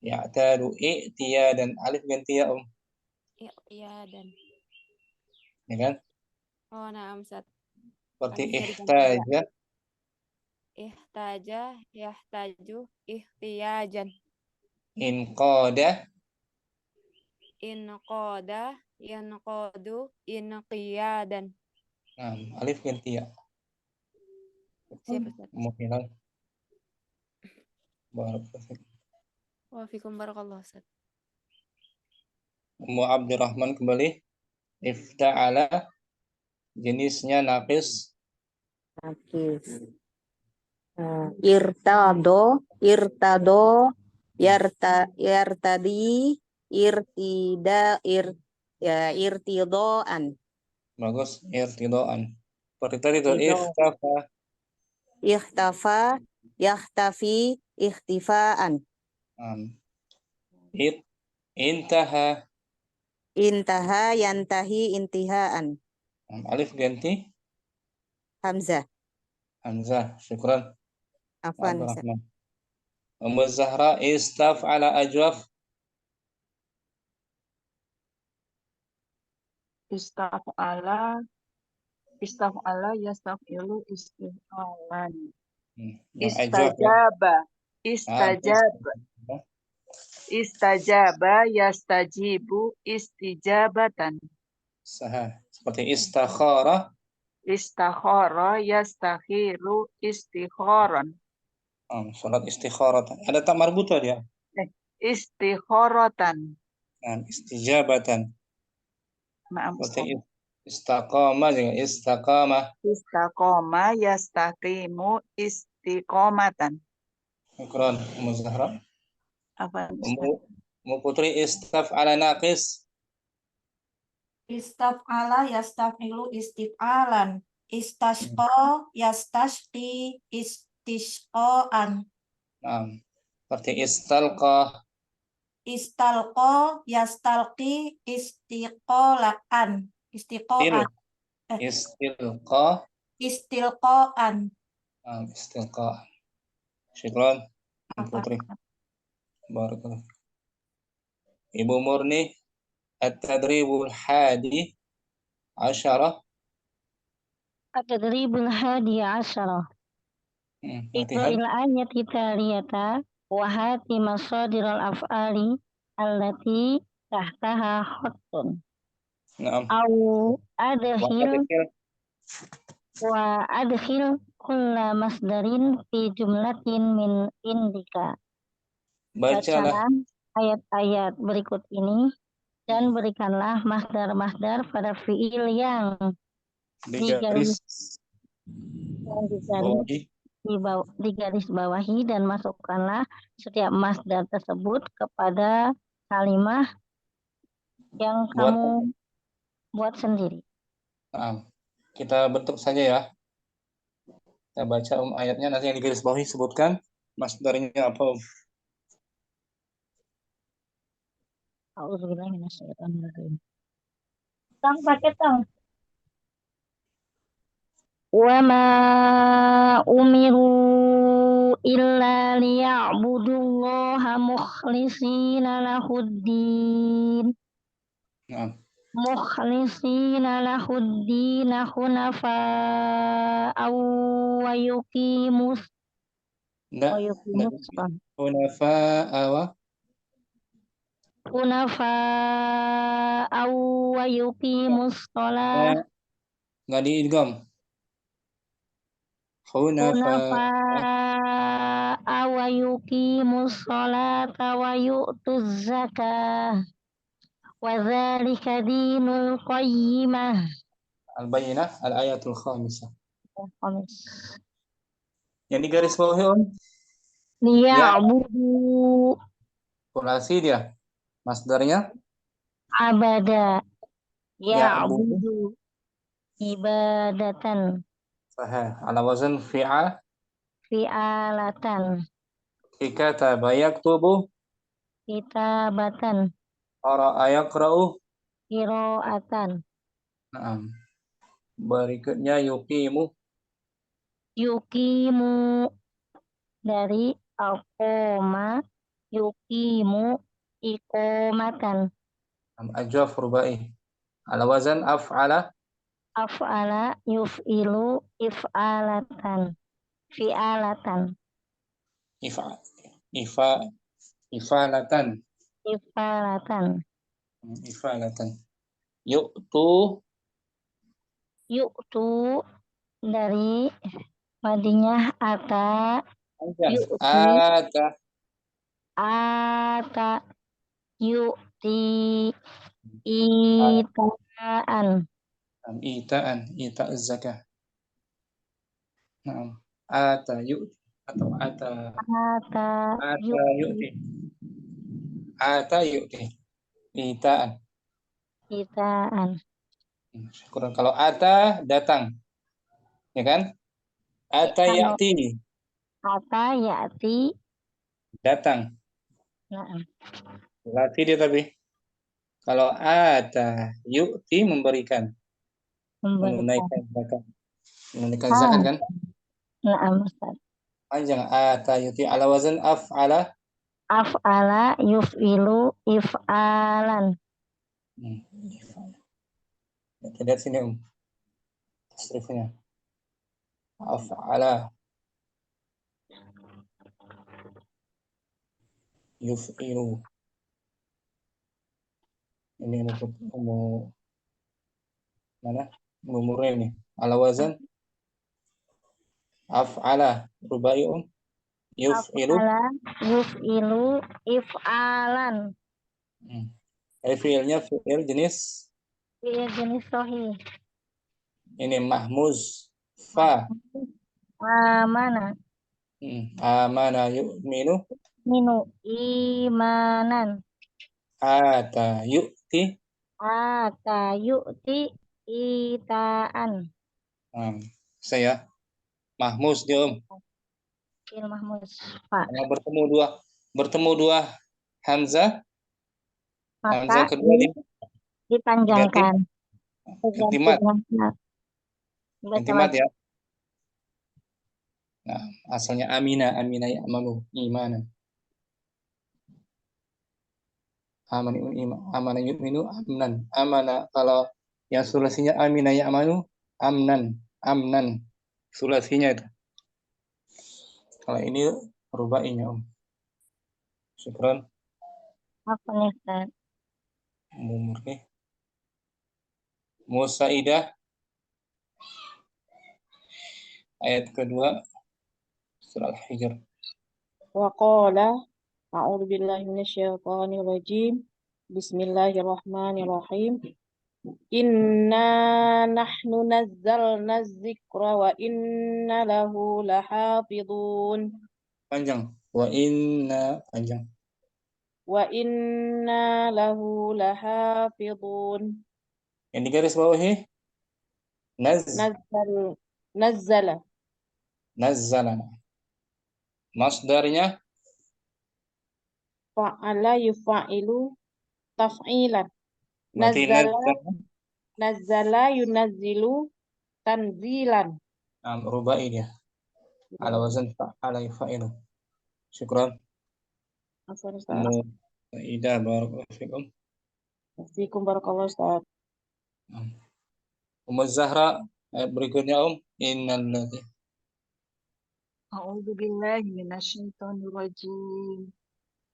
Ya'tadu. I'tiya dan alif ganti ya Om. I'tiyadan. Ya kan? Oh, nah Ustaz. Seperti Alif dari ganti ya. ihtaja. Ihtaja, yahtaju, ihtiyajan. Inqada. Inqada, yanqadu, inqiyadan. Nah, alif ganti ya. Siap Ustaz. Muhilan. Barakallahu. Wafikum barakallah Ustaz. Ummu Abdurrahman kembali. Ifta'ala. Jenisnya naqis. Nakis. Irtado, yartadi, irtidoan. Bagus. Irtidoan. Seperti tadi tuh. Ridho. Ikhtafa. Ikhtafa, yahtafi, ikhtifaan. Intaha. Intaha, yantahi, intihaan. Alif ganti. Hamzah. Hamzah. Syukran. Afwan, Ustaz. Abdurrahman. Ummu Zahra. Istaf'ala ajwaf. Istaf'ala yastaf'ilu istif'alan. Yang ajwaf ya. Istajaba yastajibu istijabatan. Sah. Seperti istakhara. Istakhara yastakhiru istikharan. Salat istikharah. Ada tak marbuta dia. Istikharatan. Istijabatan. Maaf. Seperti istaqama juga. Istaqama. Istaqama yastaqimu istiqomatan. Syukran. Ummu Zahra. Apa? Ummu Putri. Istaf'ala naqis. Istaf'ala yastaf'ilu istif'alan. Istasqa yastasqi istisqaan. Seperti istalqa. Istalqa yastalqi istiqolaan. Istiqoan. Istilqa. Istilqoan. Istilqa. Syukran. Ummu Apa? Putri. Barakallahu. Ibu Murni. At-tadribul hadi asyarah. At-tadribul hadi asyarah. Latihan. Iqra'il ayati taliyata wa hati masadiral af'ali allati tahtaha khattun. Naam. Au adkhil kulla masdarin fi jumlatin min indika. Bacalah. Bacalah ayat-ayat berikut ini dan berikanlah masdar-masdar pada fiil yang digaris bawahi dan masukkanlah setiap masdar tersebut kepada kalimah yang kamu buat sendiri. Kita bentuk saja ya. Kita baca ayatnya, nanti yang digaris bawahi sebutkan masdarnya apa. A'udzubillahi minasyaitonirrajim. Tang pakai tang. Wa ma umiru illa liya'budullaha mukhlishina lahuddin. Mukhlishina lahuddin hunafa'a wa yuqimus hunafa'a wa yuqimus shalah Nggak diidgham. Hunafa'a wa yuqimus sholata wa yu'tuz zakah wa dzalika dinul qayyimah. Al-Bayyinah al-ayatul khamisah. Khamis. Yang digaris bawahi Om, Liya'budu kulasi dia. Masdarnya abada. ya'budu. Ya'budu ibadatan. Sahih. Ala wazan Fi'alatan. kataba yaktubu. Kitabatan. Qara'a yaqra'u. Qira'atan. Naam. Berikutnya yuqimu. Yuqimu dari aqoma. Yuqimu iqomatan. Ajwaf rubai. Ala wazan af'ala. Af'ala yuf'ilu if'alatan. Fi'alatan. Ifalatan. If'alatan. Ifalatan. Yu'tu. Yu'tu dari madinya ata. Yu'ti. Ata. Ata. Yu'ti. Ita'an. Ita'an. Ita'uz zakah. Naam. Ata yu'ti. Atau ata. Ata. Ata yu'ti. Ata yu'ti. Ita'an. Ita'an. Syukuran. Kalau ata datang. Ya kan? Ata Kalau ya'ti. ata ya'ti. Datang. Nah, Latih dia tapi. Kalau ata yu'ti memberikan. memberikan. Menunaikan zakat. Menunaikan zakat kan? Nah, Ustaz. Panjang. Ata yu'ti ala wazan af'ala. Af'ala yuf'ilu if'alan. Kita lihat sini tasrifnya. Af'ala yuf'ilu. Ini untuk mana? Umurnya ini. Ala wazan af'ala rubai'un yuf'ilu. Af'ala yuf'ilu if'alan. Fi'ilnya fi'il jenis Fi'il jenis sahih. ini mahmuz fa. Amana. Amana yu'minu. Minu imanan. Ata yu'ti. Ata yu'ti ita'an. Saya mahmuz dia Fi'il mahmuz fa. Karena bertemu dua hamzah. Hamzah Maka kedua dipanjangkan. intimat. Intimat ya. Nah, asalnya amina ya'malu imanan. Amana yu'minu amnan. Amana kalau yang sulasinya amina ya'malu amnan. Sulasinya itu. Kalau ini rubainya Syukran. Apa nih, Ustaz? Murni. Musaidah. Ayat kedua. Surah Al-Hijr. Wa qala a'udzu billahi minasyaitonir rajim. Bismillahirrahmanirrahim. Inna nahnu nazzalna dzikra wa inna lahu lahafidun. Panjang. Wa inna panjang. Wa inna lahu lahafidun. Yang digaris bawahi Nazzala. Masdarnya Fa'ala yufa'ilu taf'ilan. berarti Nazzala yunazzilu tanzilan. rubai dia. Ala wazan fa'ala yufa'ilu. Syukran. Afwan Ustaz. Musaidah barakallahu fikum. Assalamualaikum warahmatullahi wabarakatuh. Zahra ayat berikutnya innalladzi A'udzu billahi minasyaitonir rajim.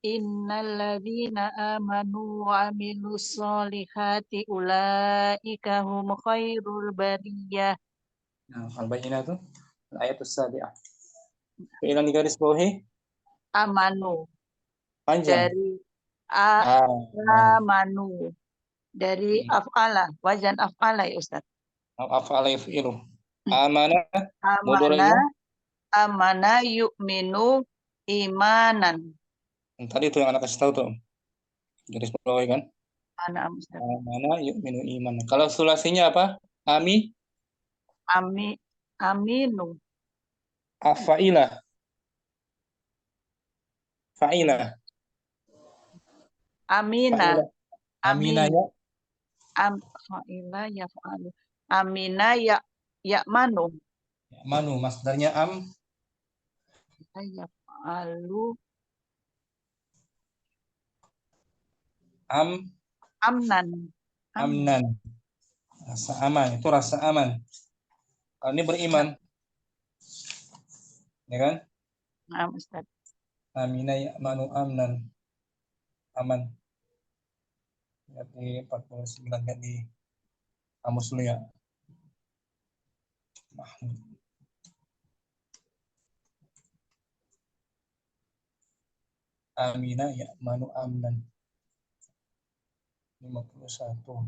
Innalladzina amanu wa amilus solihati ulaika hum khairul bariyah. Nah, al-bayyinah itu ayat as-sabi'ah. Fi'il yang digaris bawahi Amanu panjang. dari Aman. amanu dari af'ala, wazan af'ala ya Ustaz. Af'ala yaf'ilu. Amana Amana mudhari'nya. amana yu'minu imanan. Tadi itu yang anak kasih tahu tuh. Garis bawahi kan? Mana Ustaz? Amana yu'minu iman. Kalau sulasinya apa? Aminu. Afa'ila. Fa'ila. Amina. Fa'ila. Amina ya. Fa'ila yaf'alu. Amina ya'manu. Manu masdarnya Yaf'alu amnan. amnan. Rasa aman, itu rasa aman. Kalau ini beriman. Ya kan? Nah, Ustaz. Amina ya'manu amnan. Aman. Lihat di 49, lihat di kamus dulu ya. Amina ya'manu amnan. 51.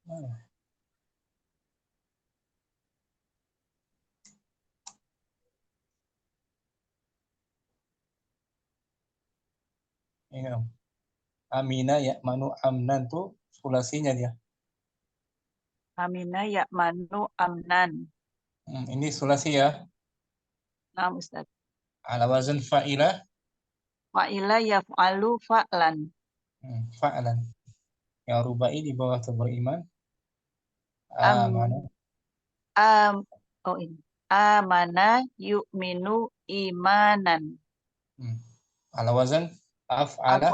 Mana? Ini Amina ya'manu amnan tuh sulasinya dia. Amina ya'manu amnan. Ini sulasi ya. Nah, Ustaz. Ala wazan fa'ila. Fa'ila yaf'alu fa'lan. Fa'lan. Yang rubai di bawah tuh beriman. Amana. Ini. Amana yu'minu imanan. Ala wazan af'ala.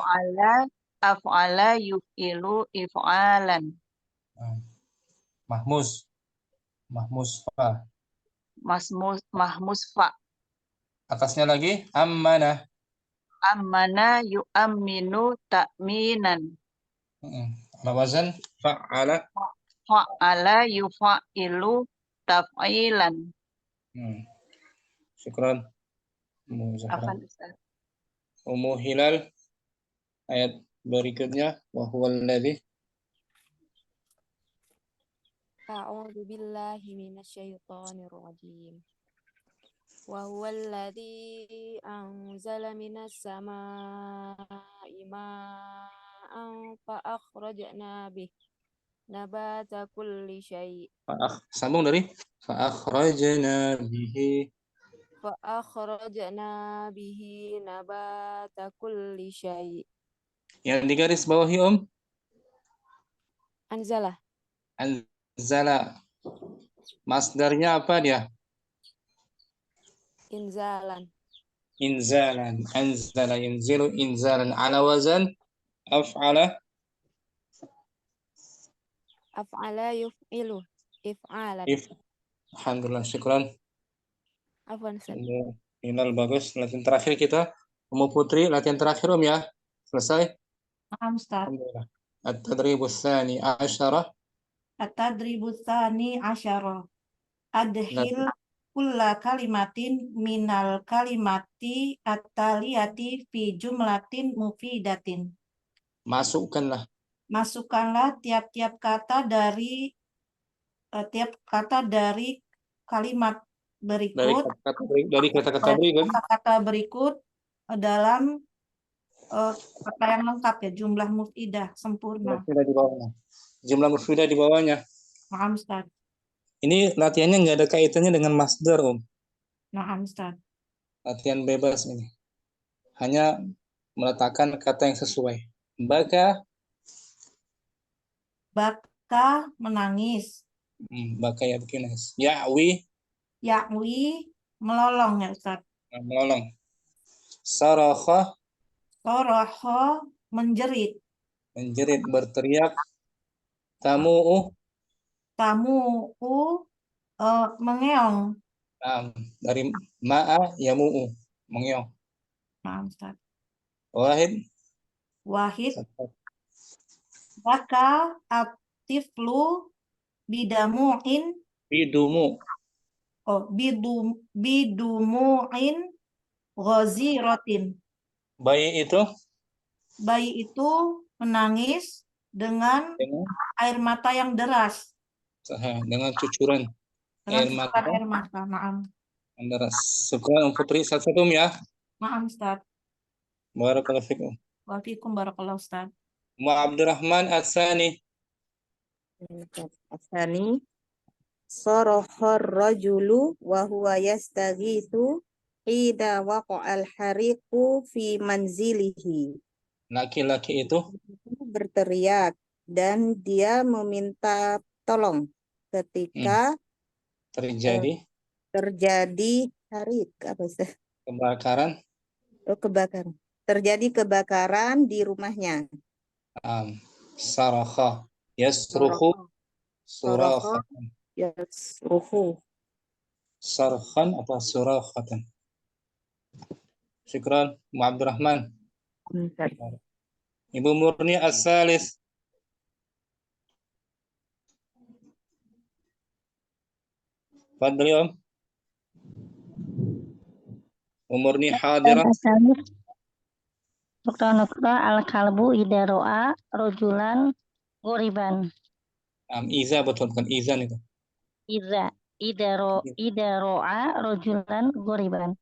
Af'ala yuf'ilu if'alan. Mahmuz fa. Mahmus fa. Atasnya lagi ammana. Amana yu'amminu ta'minan. Ala wazan fa'ala. Fa'ala yufa'ilu taf'ilan. Syukran. Afan Ustaz. Ummu Hilal ayat berikutnya wa huwal ladzi A'udzu billahi minasyaitonir rajim. Wa huwal ladzi anzala minas samaa'i ma'an fa akhrajna bihi nabata kulli syai'. Sambung dari fa akhrajna bihi nabata kulli syai'. Yang digaris bawahi Anzala. Anzala. Masdarnya apa dia? Inzalan. Inzalan. Anzala yanzilu inzalan ala wazan af'ala. Af'ala yuf'ilu if'alan. Alhamdulillah, syukran. Afwan Ustaz. Hilal bagus. Latihan terakhir kita. Ummu Putri, latihan terakhir ya. Selesai? Paham, Ustaz. Alhamdulillah. At-tadribus tsani asyara. At-tadribus tsani asyara. Adhil kulla kalimatin minal kalimati at-taliyati fi jumlatin mufidatin. Masukkanlah Tiap kata dari kalimat berikut dari kata-kata berikut kata-kata berikut dalam kata yang lengkap ya, jumlah mufidah sempurna. jumlah mufidah di bawahnya. Paham, Ustaz. Ini latihannya nggak ada kaitannya dengan masdar, Paham, Ustaz. Latihan bebas ini. Hanya meletakkan kata yang sesuai. Baka menangis. Baka ya begini. Ya'wi melolong ya, Ustaz. Melolong. Saraha menjerit. Berteriak. Tamu'u tamu'u mengeong. Dari ma'a yamu'u, mengeong. Nah, Ustaz. Wahid. Wahid, baka atiflu bidamu'in Bidumu. bidumu'in ghaziratin. Bayi itu Bayi itu menangis dengan dengan air mata yang deras. dengan cucuran Dengan air cucuran mata air mata. Naam. yang deras. Syukran Putri satu ya. Naam, Ustaz. Barakallahu fikum. Waalaikumsalam barakallahu Ustaz. Abdurrahman Atsani. Asani. Sarakhar rajulu wa huwa yastaghithu hina waqa'al hariqu fi manzilihi. Laki-laki itu Berteriak dan dia meminta tolong ketika terjadi terjadi harik apa sih? kebakaran. Kebakaran. Terjadi kebakaran di rumahnya. Sarakha yasruhu Sarakha surakhatan. yasruhu. Sarkhan apa surakhatan. Syukran Abdurrahman. Ibu Murni As-Salis. Fadli Om. Umurni hadirat. Nukta al-kalbu idaro'a rojulan goriban. Iza betul kan izan itu. Iza idaro'a rojulan goriban.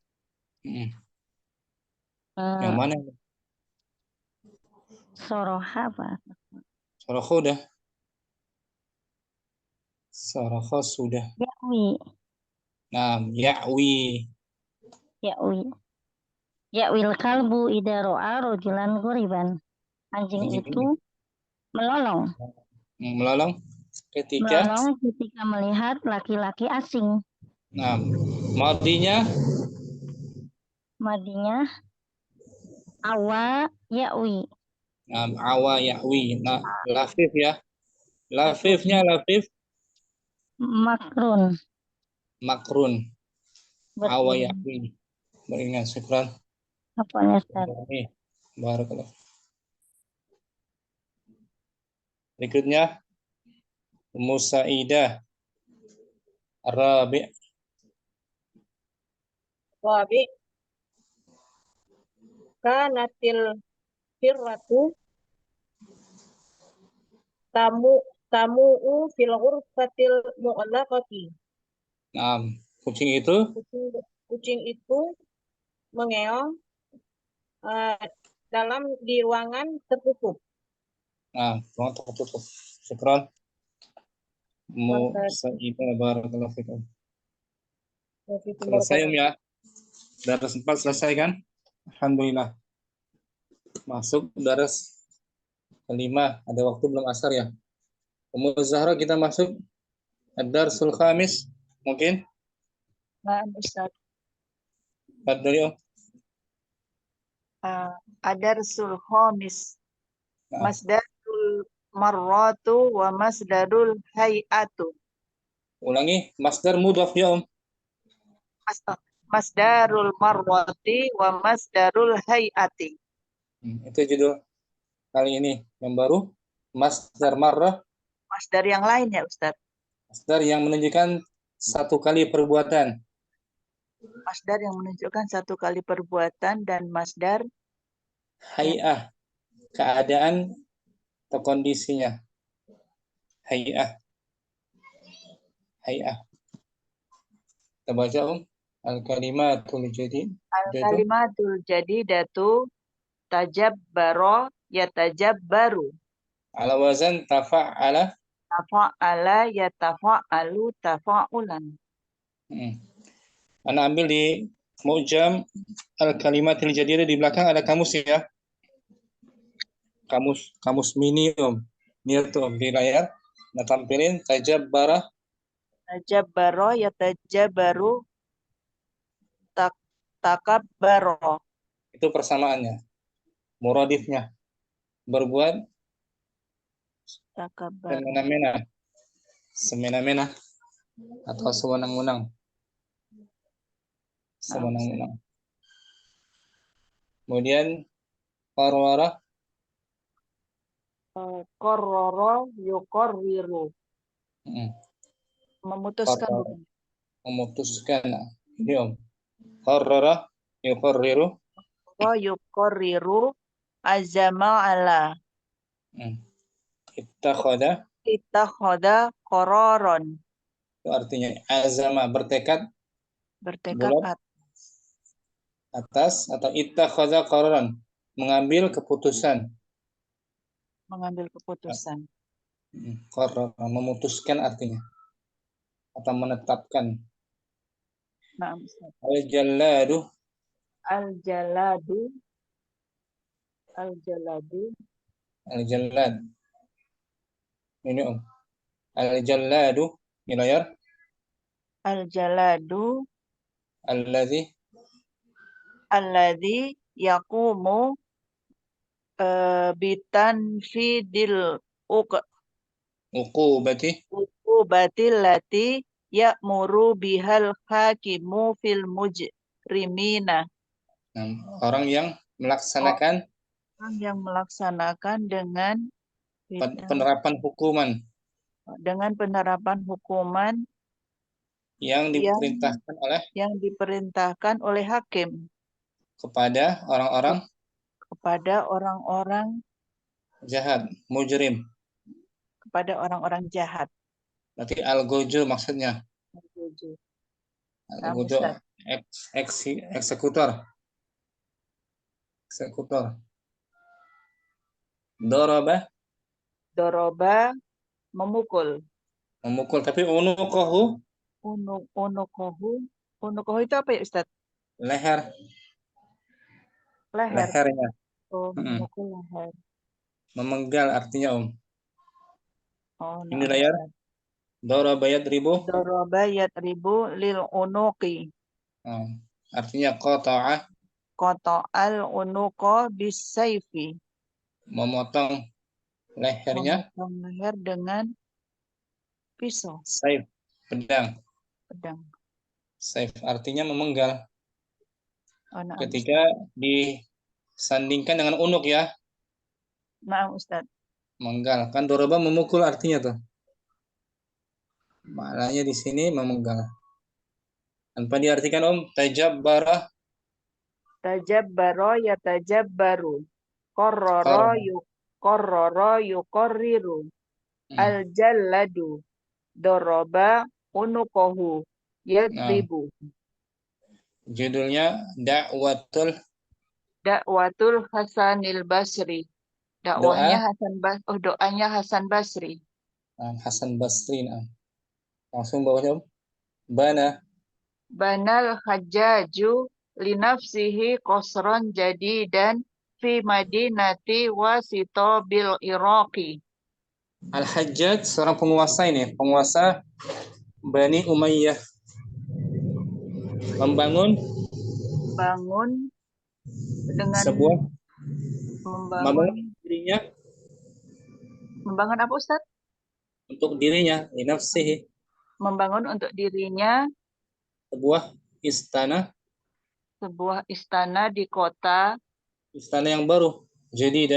Yang mana? Soroha apa? Sarakha udah. Sarakha sudah. Ya'wi. Ya'wi. Ya'wil kalbu idaro'a rojulan goriban. Anjing itu melolong. Melolong ketika Melihat laki-laki asing. madinya awa ya'wi. Awa ya'wi. Lafif ya. Lafifnya lafif Makrun. Awa ya'wi. Beringat syukran. Apanya, Ustaz? Barakallah. Berikutnya Musaidah Rabi. Kanatil firratu tamu'u fil ghurfatil mu'allaqati. Kucing itu mengeong di ruangan tertutup. Ruangan tertutup. Syukran. Musaidah barakallahu fikum. Selesai ya. Daras 4 selesai kan? Alhamdulillah. Masuk daras kelima. Ada waktu belum asar ya. Ummu Zahra kita masuk ad-darsul khamis mungkin? Ustaz. Fadli. Ad-darsul khamis. Masdarul marratu wa masdarul hay'atu. Ulangi, masdar mudhaf ya Om. Masdarul marwati wa masdarul hay'ati. Itu judul kali ini yang baru. Masdar marrah. Masdar yang lain ya Ustaz. Masdar yang menunjukkan satu kali perbuatan. Masdar yang menunjukkan satu kali perbuatan dan masdar hay'ah, keadaan atau kondisinya. Hay'ah. Kita baca Om. Al-kalimatul jadid. Al-kalimatul jadidatu tajabbaro yatajabbaru. Ala wazan tafa'ala. Tafa'ala yatafa'alu tafa'ulan. Anda ambil di Mu'jam Al-Kalimatil Jadidah, di belakang ada kamus ya. Kamus mini Om. Ini tuh di layar. Nah, tampilin tajabbara. Tajabbaro yatajabbaru takabbaro. Itu persamaannya. Muradifnya berbuat Takabbar. fenomena semena-mena atau sewenang-wenang. Sewenang-wenang. Kemudian qarrara Kororo yukorwiru. Memutuskan qarrara, bukan? memutuskan. Ini Om. Qarrara yuqarriru. Yukorwiru azama ala. Ittakhadha, Ittakhadha qararon. itu artinya azama, bertekad, Bertekad bulat atas, atau ittakhadha qararan, mengambil keputusan. mengambil keputusan. Qarrara, memutuskan artinya, atau menetapkan. Nah, Ustaz. Al-jalladu, Al-jaladu. Al-jaladu. al-jallad. Ini Om. Al-jalladu, di layar. Al-jaladu. Alladzi, Alladzi yaqumu bitanfidil uqubati, uqubatil lati ya'muru bihal hakimu fil mujrimina. orang yang melaksanakan Orang yang melaksanakan dengan penerapan hukuman hukuman yang diperintahkan oleh yang diperintahkan oleh hakim kepada orang-orang jahat, mujrim. kepada orang-orang jahat. Berarti al-gojo maksudnya. Al-gojo, Ustaz. eksekutor. Eksekutor. Doroba, Memukul. tapi unuqahu, Unukohu itu apa ya Ustaz? leher, Leher. lehernya. Memukul leher. Memenggal artinya Om. Ini Nah, layar. Daraba yadribu. Doroba yadribu lil unuqi. Artinya qata'a, Qata'al unuqa bisayfi. memotong lehernya. Memotong leher dengan pisau. Saif, pedang. Saif artinya memenggal. Nah, Ketika disandingkan dengan unuk ya. Nah, Ustaz. Menggal. Kan doroba memukul artinya tuh. Maknanya di sini memenggal. Tanpa diartikan Om, tajabbara. Tajabbaro ya tajabbaru. Korroro yukorriru. Al-jalladu. Doroba unukohu. Yadribu. Judulnya Da'watul Hasanil Basri. Dakwahnya doanya Hasan Basri. Hasan Basri. Langsung bawahnya Om. Banal hajjaju linafsihi qasran jadidan fi madinati wasito bil Iraqi. Al-Hajjaj seorang penguasa ini, penguasa Bani Umayyah, membangun dengan membangun dirinya. Membangun apa Ustaz? Untuk dirinya, linafsihi. Membangun untuk dirinya sebuah istana di kota. Istana yang baru. Jadi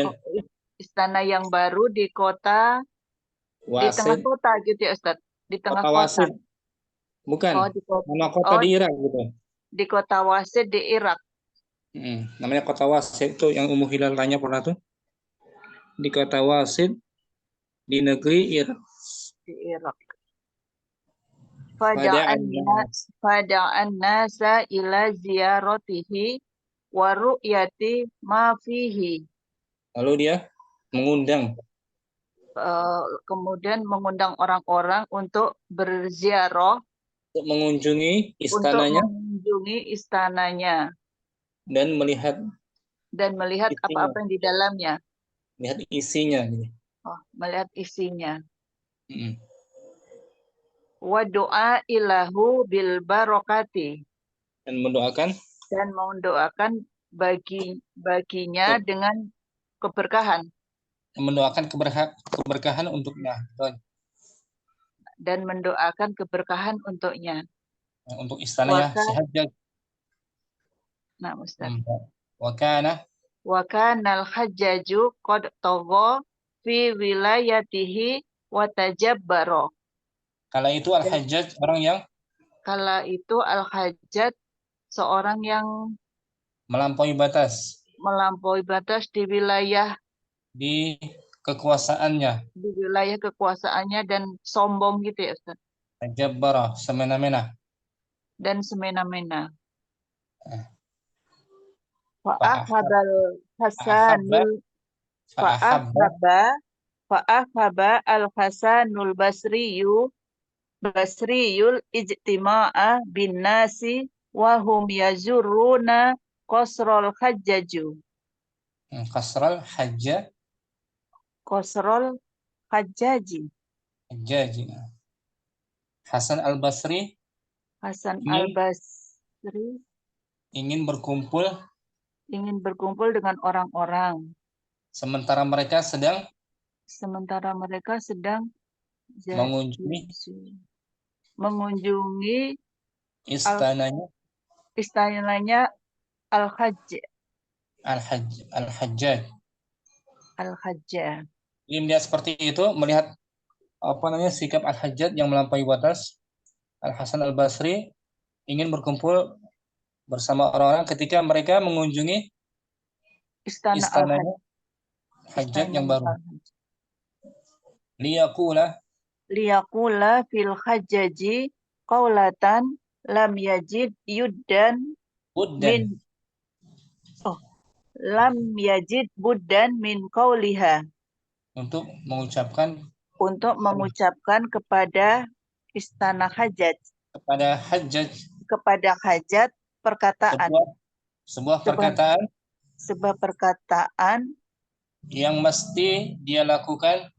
Istana yang baru di kota. Di tengah kota gitu ya Ustaz? Di tengah kota. Wasid. Bukan. Nama kota di Irak gitu. Di kota Wasid di Irak. Namanya kota Wasid itu yang Ummu Hilal tanya pernah tuh. Di kota Wasid di negeri Irak. Di Irak. Fada'an nasa ila ziyaratihi wa ru'yati ma fihi. Lalu dia kemudian mengundang orang-orang untuk berziarah, untuk mengunjungi istananya, dan melihat apa-apa yang di dalamnya, melihat isinya. Melihat isinya. Wa doa ilahu bil barokati, dan mendoakan baginya dengan keberkahan. Mendoakan keberkahan untuknya. dan mendoakan keberkahan untuknya. Untuk istananya si Hajjaj. Nah, Ustaz. Wa kana Wa kanal hajjaju qad tagha fi wilayatihi wa tajabbara. kala itu Al-Hajjaj orang yang Kala itu Al-Hajjaj seorang yang melampaui batas melampaui batas di wilayah di kekuasaannya. kekuasaannya dan sombong gitu ya Ustaz. Tajabbara, semena-mena. Dan semena-mena. Fa'ahabba al-Hasanul Basriyul ijtima'a bin nasi wa hum yazurruna qasral hajjaju. Qasral Hajjaji. Hasan al-Basri ingin berkumpul dengan orang-orang. Sementara mereka sedang mengunjungi istananya Al-Hajjaj. Dia melihat seperti itu, melihat sikap Al-Hajjaj yang melampaui batas. Al-Hasan al-Basri ingin berkumpul bersama orang-orang ketika mereka mengunjungi istananya Hajjaj yang baru. Liyaqula fil hajjaji qaulatan lam yajid buddan min qauliha. Untuk mengucapkan kepada istana Hajjaj. Kepada Hajjaj perkataan. Sebuah perkataan yang mesti ia lakukan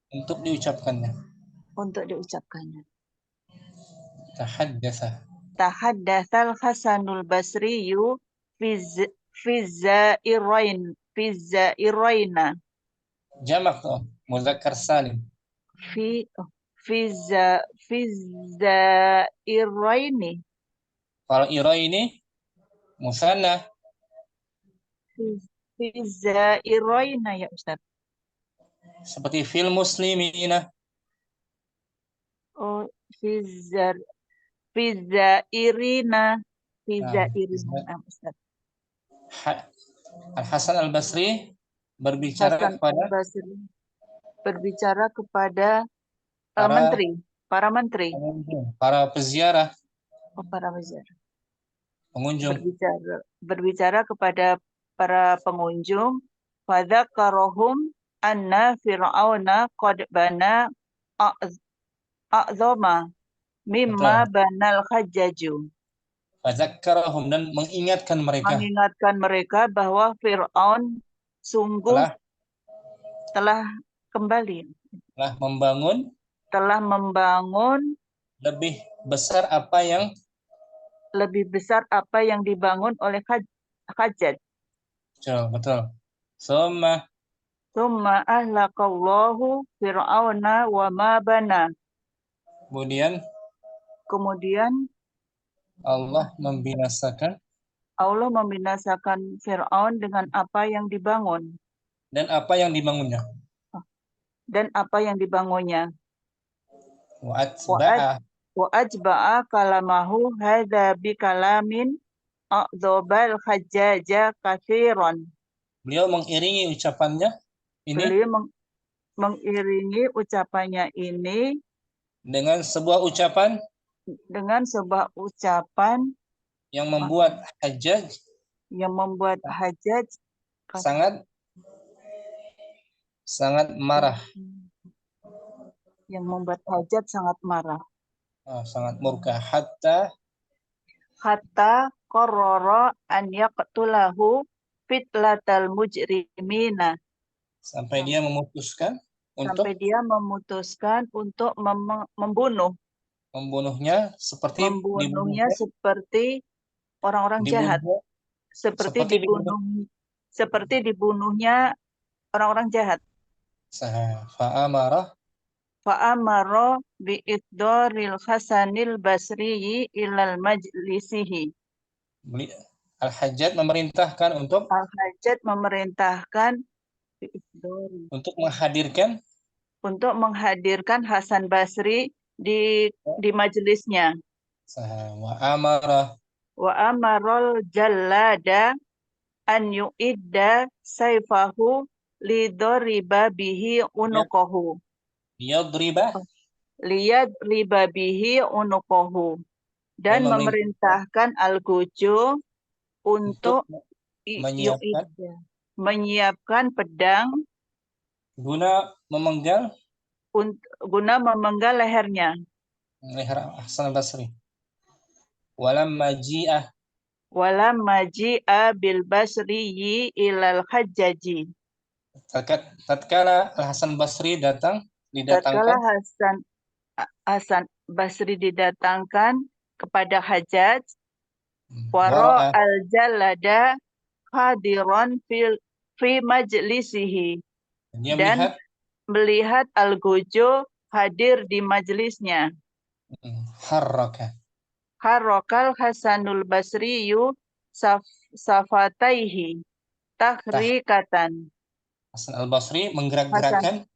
untuk diucapkannya. Tahaddatsal Hasanul Basriyu fi zairaina. Jamak muzakkar salim. Fi zairaini. Kalau iraini musanna. Fi zairaina ya Ustaz. Seperti fil muslimina. Oh, fi zairina. Ustaz. Al-Hasan al-Basri berbicara kepada para menteri, para peziarah, pengunjung. Berbicara kepada para pengunjung, fadzakarahum anna fir'auna qad bana a'zama mimma banal hajjaju. Fadzakarahum, dan mengingatkan mereka bahwa Fir'aun sungguh telah membangun lebih besar apa yang dibangun oleh Hajjaj. Betul. Summa ahlaqallahu fir'auna wa ma bana. Kemudian Allah membinasakan Fir'aun dengan apa yang dibangun. Dan apa yang dibangunnya. Wa ajba'a kalamahu hadza bi kalamin a'dzabal hajjaja katsiran. Beliau mengiringi ucapannya ini dengan sebuah ucapan yang membuat Hajjaj sangat marah. Sangat murka. Hatta qarrara an yaqtulahu fitlatal mujrimina. Sampai dia memutuskan untuk membunuhnya seperti orang-orang jahat. Seperti dibunuhnya orang-orang jahat. Fa'amara Fa'amara bi'iddaril Hasanil Basri ilal majlisihi. Al-Hajjaj memerintahkan untuk Al-Hajjaj memerintahkan menghadirkan Hasan Basri di majelisnya. Wa amara Wa amarul jallada an yu'idda sayfahu lidoriba bihi unuqahu. Liyadriba bihi unuqahu. Dan memerintahkan Al-Gojo untuk menyiapkan pedang guna memenggal lehernya. Leher Hasan al-Basri. Walamma ji'a bil basriyi ilal hajjaji. Tatkala Hasan Basri Tatkala Hasan Basri didatangkan kepada Hajjaj, waro al-jallada hadiron fi majlisihi. Dan melihat Al-Gojo hadir di majelisnya. Harrakal Hasanul Basriyu safataihi tahrikatan. Hasan al-Basri menggerak-gerakkan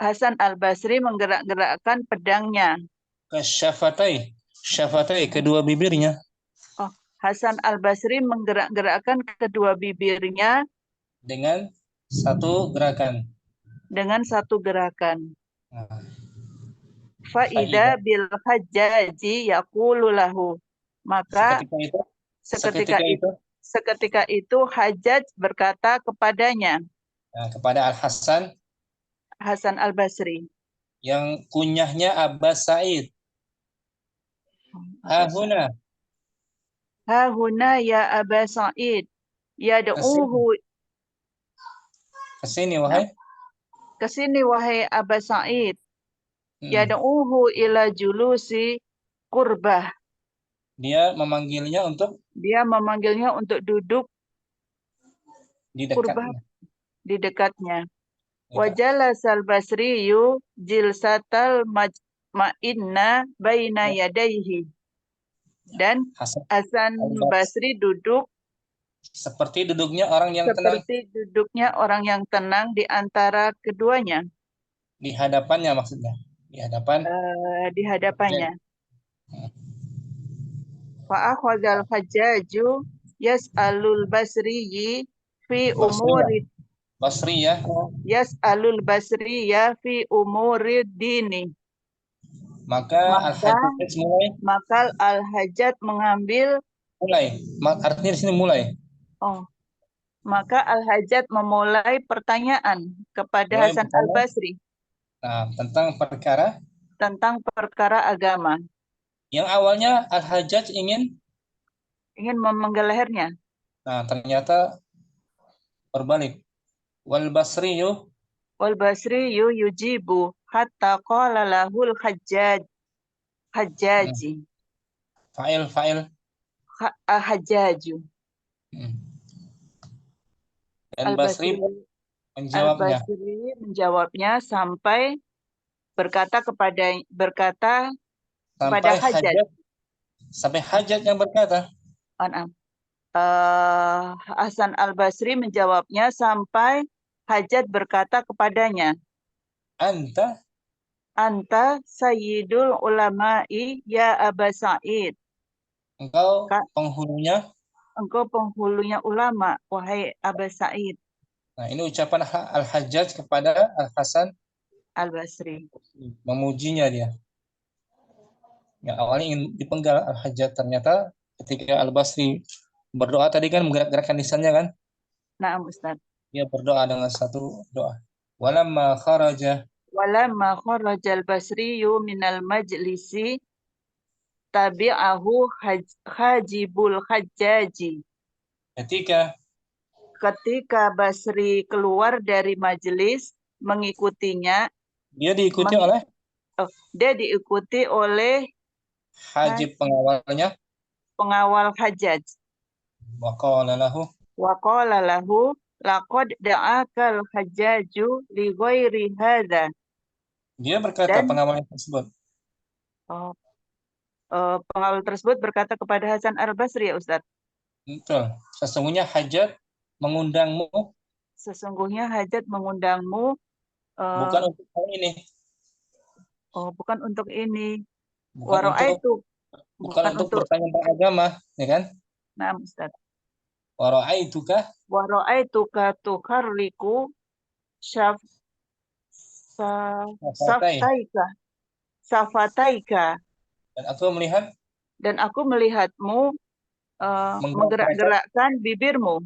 Hasan al-Basri menggerak-gerakkan pedangnya. Syafatai kedua bibirnya. Hasan al-Basri menggerak-gerakkan kedua bibirnya dengan satu gerakan. Fa'ida bil hajjaji yaqulu lahu. Maka seketika itu Hajjaj berkata kepadanya. Kepada Hasan al-Basri. Yang kunyahnya Abbas Sa'id. Hahuna ya Aba Sa'id. Yad'uhu. Kesini wahai Aba Sa'id. Yad'uhu ila julusi qurbah. Dia memanggilnya untuk duduk di dekatnya. Wajalasal Basriyu jilsatal ma'inna baina yadaihi. Dan Hasan Basri duduk seperti duduknya orang yang tenang di antara keduanya. Di hadapannya maksudnya. Di hadapannya. Fa'akhadhal Hajjaju yas'alul Basriyi fi umuri Yas'alul Basriya fi umuri dini. Maka Al-Hajjaj mengambil artinya di sini mulai. Maka Al-Hajjaj memulai pertanyaan kepada Hasan al-Basri. Tentang perkara agama. Yang awalnya Al-Hajjaj ingin memenggal lehernya. Ternyata berbalik. Wal Basriyu yujibu hatta qala lahul Hajjaji. Fa'il Hajjaju. Al-Basri menjawabnya sampai berkata kepada Hajjaj. Sampai Hajjaj yang berkata. Hasan al-Basri menjawabnya sampai Hajjaj berkata kepadanya. Anta sayyidul ulama'i ya Aba Sa'id. Engkau penghulunya ulama, wahai Aba Sa'id. Ini ucapan Al-Hajjaj kepada Al-Hasan al-Basri. Memujinya dia. Yang awalnya ingin dipenggal Al-Hajjaj, ternyata ketika Al-Basri berdoa tadi kan menggerak-gerakkan lisannya kan? Nah, Ustaz. Dia berdoa dengan satu doa. Walamma kharaja al-Basriyu minal majlisi tabi'ahu Hajibul Hajjaji. Ketika Basri keluar dari majelis, mengikutinya. Dia diikuti oleh Hajib pengawal Hajjaj. Wa qala lahu laqad da'akal hajjaju li ghairi hadza. Dia berkata, Dan pengawal tersebut. pengawal tersebut berkata kepada Hasan Al-Basri, ya Ustaz. Betul. Sesungguhnya Hajjaj mengundangmu Sesungguhnya Hajat mengundangmu bukan untuk hal ini, bukan untuk ini. bukan untuk Bukan untuk bertanya tentang agama, ya kan? Nah, Ustaz. Wara'aituka Wara'aituka tukarriku safataika. Dan aku melihatmu menggerak-gerakkan bibirmu.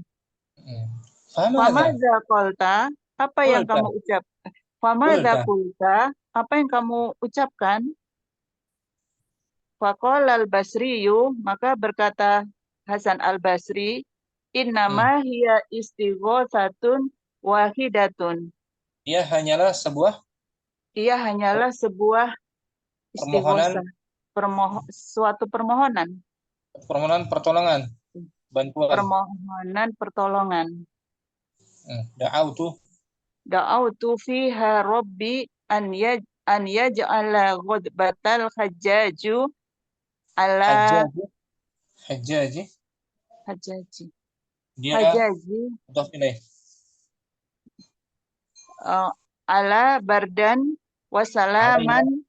Famadza qulta, apa yang kamu ucapkan? Famadza qulta, apa yang kamu ucapkan? Faqala al-Basriyu, maka berkata Hasan Al-Basri, innama hiya istighatsatun wahidatun. Ia hanyalah sebuah istighotsah, suatu permohonan. Permohonan pertolongan, bantuan. Permohonan pertolongan. Da'autu fiha rabbi an yaj'ala ghadbatal hajjaju ala Hajjaji. Dia ala bardan wasalaman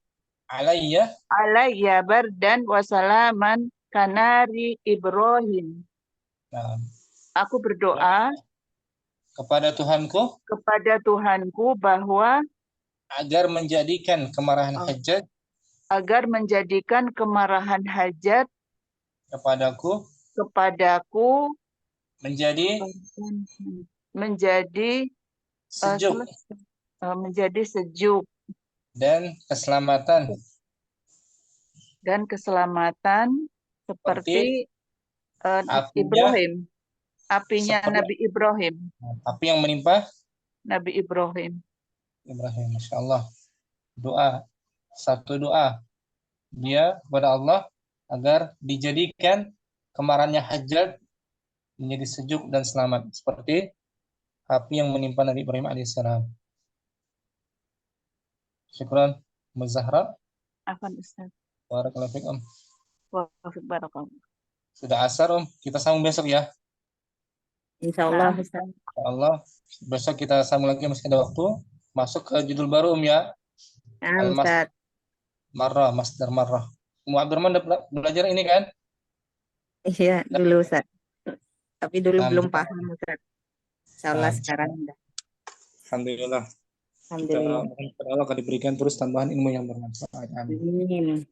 alayya bardan wasalaman kanari Ibrahim. Aku berdoa kepada Tuhanku bahwa agar menjadikan kemarahan Hajjaj kepadaku menjadi sejuk dan keselamatan seperti Ibrahim, apinya Nabi Ibrahim. Api yang menimpa Nabi Ibrahim. Masya Allah. Satu doa dia kepada Allah agar dijadikan kemarahannya Hajjaj menjadi sejuk dan selamat seperti api yang menimpa Nabi Ibrahim alaihissalam. Syukran Muzahra. Afan Ustaz. Barakallahu fikum. Barakallahu. Sudah asar kita sambung besok ya. Insyaallah Nah, Ustaz. Insyaallah besok kita sambung lagi masih ada waktu. Masuk ke judul baru ya. Ustaz. Masdar marrah. Abdurrahman udah belajar ini kan? Iya, dulu Ustaz. Tapi dulu belum paham Ustaz. Insyaallah sekarang udah. Alhamdulillah. Alhamdulillah. Kita Allah akan diberikan terus tambahan ilmu yang bermanfaat. Amin.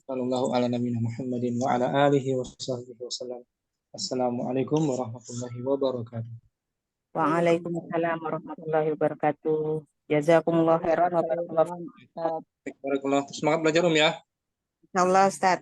Sallallahu ala nabiyina Muhammadin wa ala alihi wa sahbihi wasallam. Assalamualaikum warahmatullahi wabarakatuh. Waalaikumsalam warahmatullahi wabarakatuh. Jazakumullah khairan wa barakallahu. Semangat belajar ya. Insyaallah Ustaz.